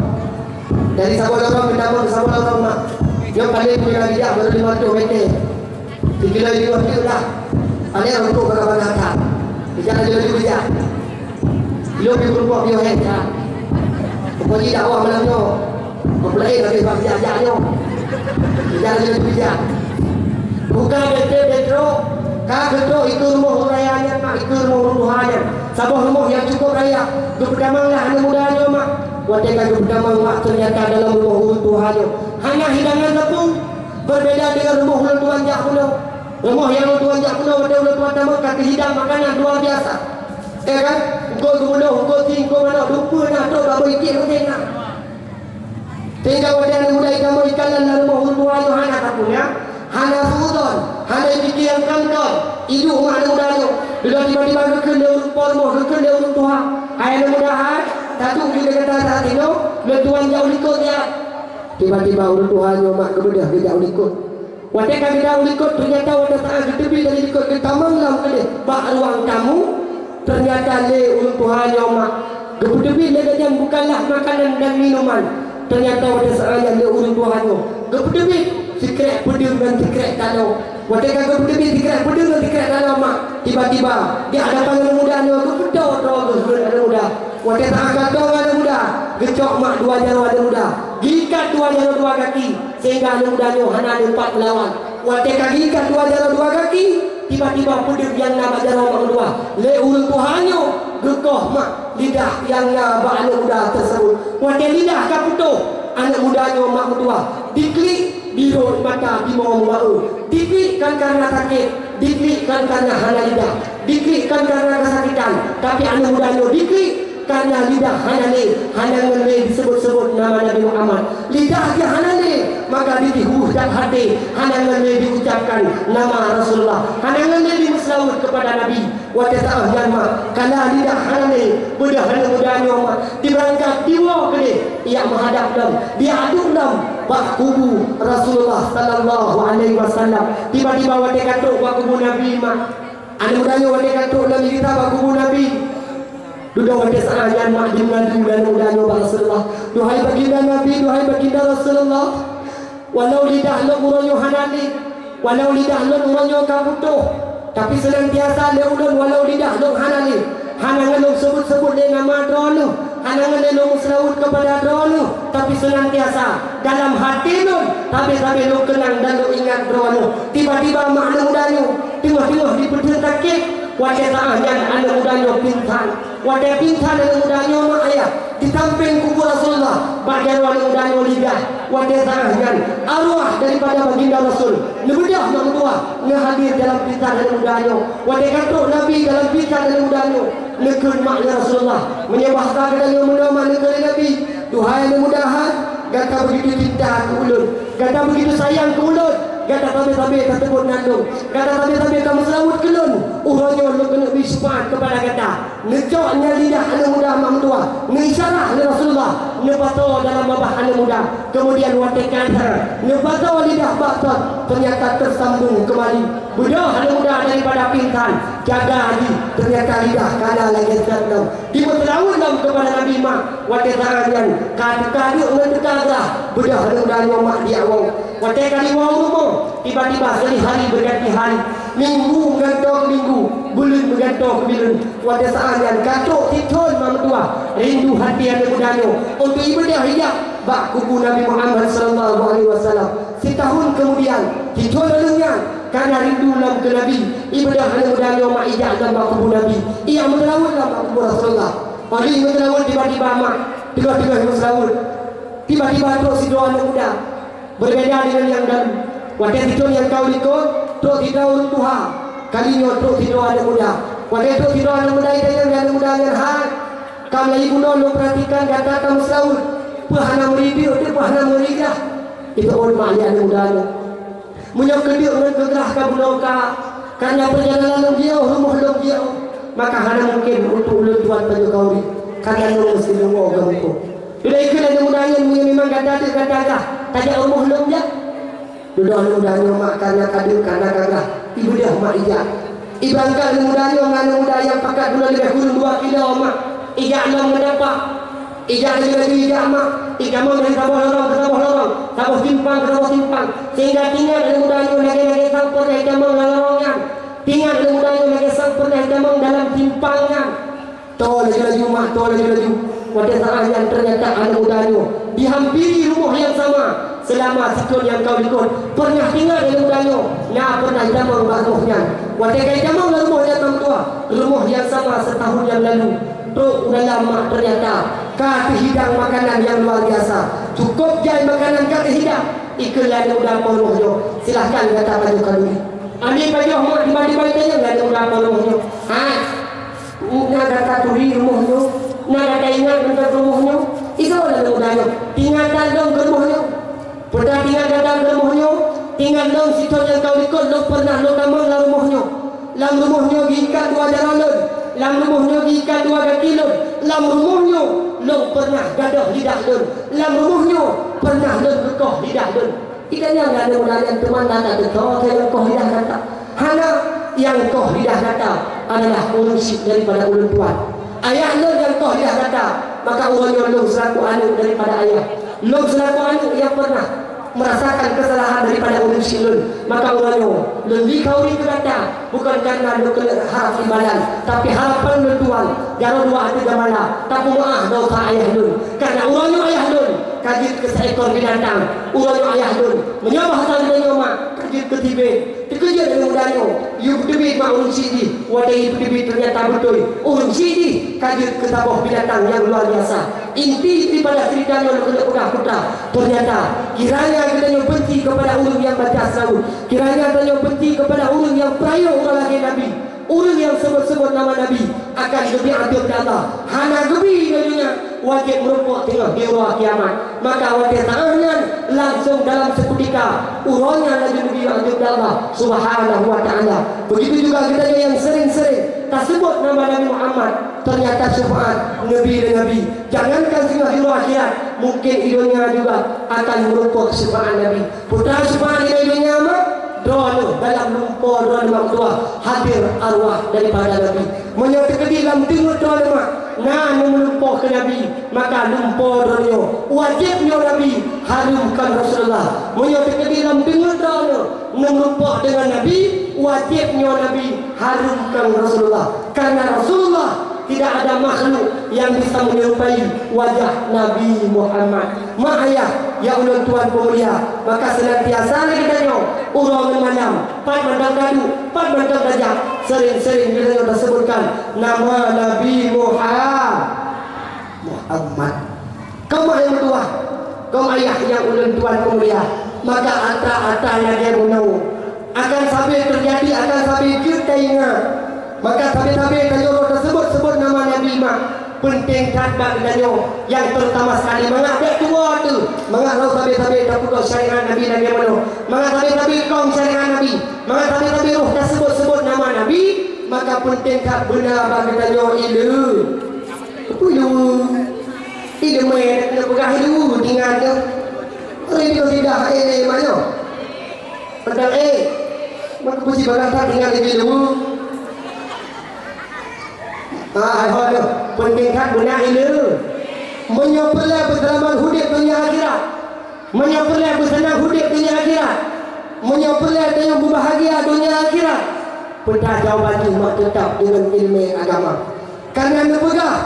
Dari Sabah Lorong ke Damai Sabah Lorong mak. Yang paling punya kerja baru 500 meter. 3 kilo dah. Ada untuk berapa kata. Bicara juga. Lo berubah dia hebat. Pokoknya dakwah malamnya. Mempelai bagi baca-bacanya. Bicara juga. Bukan betul-betul. Kalau itu rumah rayanya mak, itu rumah Tuhannya. Sabah rumah yang cukup raya. Berdamanglah anak mudanya mak. Waktu berdamang mak ternyata dalam rumah Tuhannya. Hanya hidangan tepung. Berbeda dengan rumah Tuhan jak pulau. Rumah yang Tuhan jak pulau ada Tuhan nama kata hidang makanan luar biasa. Kan? Kau gula, kau tinggal mana lupa nak tu tak boleh ikut nak. Tinggal pada muda ikan ikan dalam rumah Tuhan Yohana tak punya. Hana sudon, hana pikiran kantor. Idu mana muda tu. Bila tiba-tiba kena rupa rumah, kena Tuhan. Hai mudahan satu juga kata saat itu, Tuhan jauh ikut dia. Tiba-tiba urut Tuhan yang mak kebedah dia jauh ikut. Wadah kami jauh ikut ternyata wadah tak ada tepi dari ikut ke taman lam ke dia. Bak ruang tamu ternyata le urut Tuhan yang mak kebedah dia kata bukanlah makanan dan minuman. Ternyata wadah seorang le urut Tuhan yang kebedah secret pedang dan secret kalau. Wadah kami kebedah secret pedang dan secret kalau mak. Tiba-tiba dia ada panggil muda ni kebedah terus ada muda. Wadah tak akan tahu ada muda. Gecok mak 2 jaro ada muda. Gikat 2 jaro 2 kaki sehingga ada mudanya hanya ada 4 melawan. Wadah gikat 2 jaro 2 kaki tiba-tiba pedang yang nama jaro mak kedua. Le urut Tuhannya gekoh mak lidah yang nama anak muda tersebut. Wadah lidah kaputuh anak mudanya mak kedua. Diklik biru mata di bawah muka. Diklikkan karena sakit, diklikkan karena hanya lidah, diklikkan karena kesakitan. Tapi anak mudanya diklik karena lidah hanya disebut-sebut nama Nabi Muhammad. Lidah dia hanya maka ditihu dan hati hanya diucapkan nama Rasulullah. Hanya dimuslawut kepada Nabi. Wajah ta'ah janma kalau lidah hanya bedah hanya mudanya diberangkat diwa ke dia menghadap dalam dia aduk dalam bak kubu Rasulullah sallallahu alaihi wasallam. Tiba-tiba wajah katuk bak kubu Nabi mak. Anak mudanya wajah katuk dalam cerita bak kubu Nabi. Duda wajah sa'ayan mak dengan mudanya Rasulullah. Duhai baginda Nabi, duhai baginda Rasulullah. Walau lidah lo uranyo hanali, walau lidah lo uranyo kaputuh, tapi senantiasa le ulun walau lidah lo hanali. Hanangan lo sebut-sebut dengan nama dronu, hanangan lo muslawut kepada dronu, tapi senantiasa dalam hati lo, tapi lo kenang dan lo ingat dronu. Tiba-tiba mak mudanya tengah-tengah di pedang sakit. Wajah sa'ayan anak mudanya pingsan. Wajah pingsan anak mudanya mak ayah di samping kubur Rasulullah. Bagian anak mudanya lidah. Wajah sa'ayan arwah daripada baginda Rasul lebedah mak tua hadir dalam pingsan anak mudanya. Wajah katuk Nabi dalam pingsan anak mudanya. Lekun maknya Rasulullah menyembah kepada menama negeri Nabi. Tuhai anak mudahan kata begitu cinta ke ulun, kata begitu sayang ke ulun, kata sampai-sampai tersebut nandung, kata sampai-sampai kamu selawut ke ulun. Urangnya lu kena bisfat kepada kata ngecoknya lidah anak muda mak tua ngisyarah oleh Rasulullah nepato dalam babah anak muda. Kemudian watekan nepato lidah batot ternyata tersambung kembali. Bedah anak muda daripada pingsan jaga lagi ternyata lidah kalah lagi terdalam diberlawan dalam kepada Nabi mak watekan kadu-kadu ngetekarlah bedah anak muda mak di awal watekan di wang rumah. Tiba-tiba hari berganti hari, minggu bergantung minggu, bulan bergantung bulan. Pada saat yang katuk titun mak tua rindu hati anak mudanya untuk ibadah hijab bak kubu Nabi Muhammad sallallahu alaihi wasallam. Setahun kemudian titun lalunya karena rindu lam ke Nabi. Ibadah hanya mudah mak ijak dalam makubur Nabi. Ia menelawun dalam makubur Rasulullah. Pagi menelawun tiba-tiba mak, tiba-tiba menelawun. Tiba-tiba terus si doa muda berbeda dengan yang dahulu. Waktu itu yang kau ikut terus tidak urut Tuhan. Kalinya terus si doa muda. Waktu itu si doa muda itu yang muda yang hal. Kamu lagi guna lo perhatikan kata kamu selalu. Pahana meridi, pahana meridah. Itu orang maklian muda lo. Menyok kedik orang kegerah kabuloka. Karena perjalanan dia, rumah dia. Maka hana mungkin untuk ulut Tuhan pada kau ni. Karena lo mesti nunggu agamaku. Sudah ikut ada mudahnya memang kata-kata. Tanya rumah lo dia. Sudah mudahnya mak karena kadir karena kagak. Ibu dia mak ijak. Ibangkal mudahnya mana mudah yang pakat guna lebih kurang 2 kilo mak. Ijak lo mendapat. Ijak lagi ijak mak. Ijak mak dari sabah lorong. Sabah simpang. Sehingga tinggal ada mudahnya lagi sampur dari jamang lorongnya. Tinggal ada mudahnya lagi sampur dari jamang dalam simpangnya. Tol lagi mak, tol lagi. Pada saat yang ternyata ada mudahnya dihampiri rumah yang sama selama setahun yang kau ikut pernah tinggal di mudahnya. Nah pernah jamang rumahnya. Pada kali jamang rumahnya tua rumah yang sama setahun yang lalu. Terus udah lama ternyata kaki hidang makanan yang luar biasa. Cukup jai makanan kaki hidang. Iklan udah rumahnya. Silahkan kata baju kali. Ambil baju mak dibagi-bagi tanya enggak ada udah rumahnya. Nak kata turi rumahnya. Nak kata ingat tentang rumahnya. Itu adalah mudahnya. Tinggal dalam ke rumahnya. Pernah tinggal dalam ke rumahnya. Tinggal dalam situ yang kau ikut. Lo pernah lo tambah dalam rumahnya. Dalam rumahnya gikat 2 jalan. Dalam rumahnya gikat 2 kaki lo. Dalam rumahnya lo pernah gadah lidah lo. Dalam rumahnya pernah lo berkoh lidah lo. Ikannya enggak ada mudahnya teman kata betul. Saya koh lidah kata. Hanya yang koh lidah kata adalah ownership daripada ulun tuan. Ayah lo yang koh lidah kata. Maka ulunnya lo selaku anak daripada ayah. Lo selaku anak yang pernah merasakan kesalahan daripada ulun silun. Maka ulunnya lebih kau itu kata. Bukan karena lo harap imbalan. Tapi harapan lo tuan. Jangan doa hati gamala. Tapi maaf dosa ayah lo. Karena ulunnya ayah lo kajit ke seekor binatang. Ulunnya ayah lo menyabah tanda mak kajit ke Tibet. Terkejut dengan mudahnya. You Tibet mak ulun sidi. Wadai Tibet ternyata betul. Ulun sidi kajit ke sabah binatang yang luar biasa. Inti daripada ceritanya kuda-kuda. Ternyata kiranya kita yang benci kepada ulun yang baca selalu. Kiranya kita yang benci kepada ulun yang peraya orang lagi Nabi. Ulun yang sebut-sebut nama Nabi akan lebih adil Allah. Hana gebi dunia wajib merupuk tengah di ruang kiamat. Maka wajib tangan langsung dalam seketika urangnya lagi lebih adil Allah Subhanahu wa ta'ala. Begitu juga kita yang sering-sering tak sebut nama Nabi Muhammad. Ternyata syafaat Nabi dan Nabi. Jangankan singgah di luar akhirat, mungkin hidupnya juga akan merupuk syafaat Nabi. Putra syafaat di dunia amat doa dalam lumpur doa mak tua hadir arwah daripada Nabi. Menyatakan dalam timur doa mak nah melumpur ke Nabi. Maka lumpur doa wajibnya Nabi harumkan Rasulullah. Menyatakan dalam timur doa melumpur dengan Nabi. Wajibnya Nabi harumkan Rasulullah. Karena Rasulullah tidak ada makhluk yang bisa menyerupai wajah Nabi Muhammad. Mak ayah ya ulun tuan pemulia. Maka senantiasa kita nyo urang malam, pat mandang dadu, pat mandang dajak. Sering-sering kita sudah sebutkan nama Nabi Muhammad. Kamu yang tua, kamu ayah yang ulun tuan pemulia. Maka ata-ata dia menau akan sampai terjadi, akan sampai kita ingat. Maka sampai-sampai kanyo tersebut-sebut nama Nabi mak penting kadang kanyo yang terutama sekali mengapa tua tu mengapa sampai-sampai terputus syariat Nabi Nabi mana mengapa sampai-sampai kaum syariat Nabi mengapa sampai-sampai roh tersebut-sebut nama Nabi. Maka penting tak benar bagi kanyo ilu ilu main kena pegang ilu tinggal tu hari ni kau tidak mana pedang maka puji barang tak tinggal di ilu. Penting kan benar ilu menyopelai berselamat hidup dunia akhirat, menyopelai bersenang hidup dunia akhirat, menyopelai dengan berbahagia dunia akhirat. Pedah jawaban cuma tetap dengan ilmu agama. Karena nepegah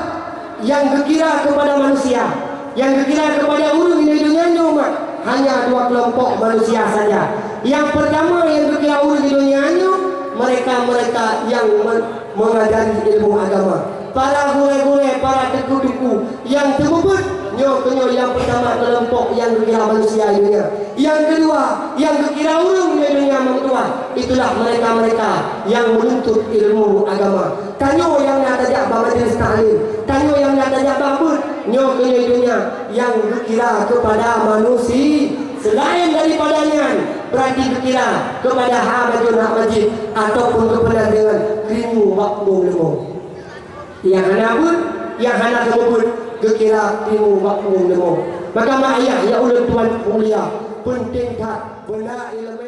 yang kekira kepada manusia, yang kekira kepada urung di dunia umat hanya 2 kelompok manusia saja. Yang pertama yang berkira di dunianya, mereka-mereka yang mengajari ilmu agama. Para gure-gure, para teku-teku yang terbebut, kenyo yang pertama kelompok yang berkira manusia di dunia. Yang kedua, yang berkira orang di dunia mentua, itulah mereka-mereka yang menuntut ilmu agama. Tanyo yang nak tajak majlis ta'lim, tanyo yang nak tajak babut, kenyo dunia yang berkira kepada manusia selain daripadanya, berarti berkira kepada hak majid ataupun kepada dengan krimu makmum lemo. Yang hana pun, yang hana kebut kekira krimu makmum lemo. Maka mak ayah ya ulun tuan mulia penting tak benar ilmu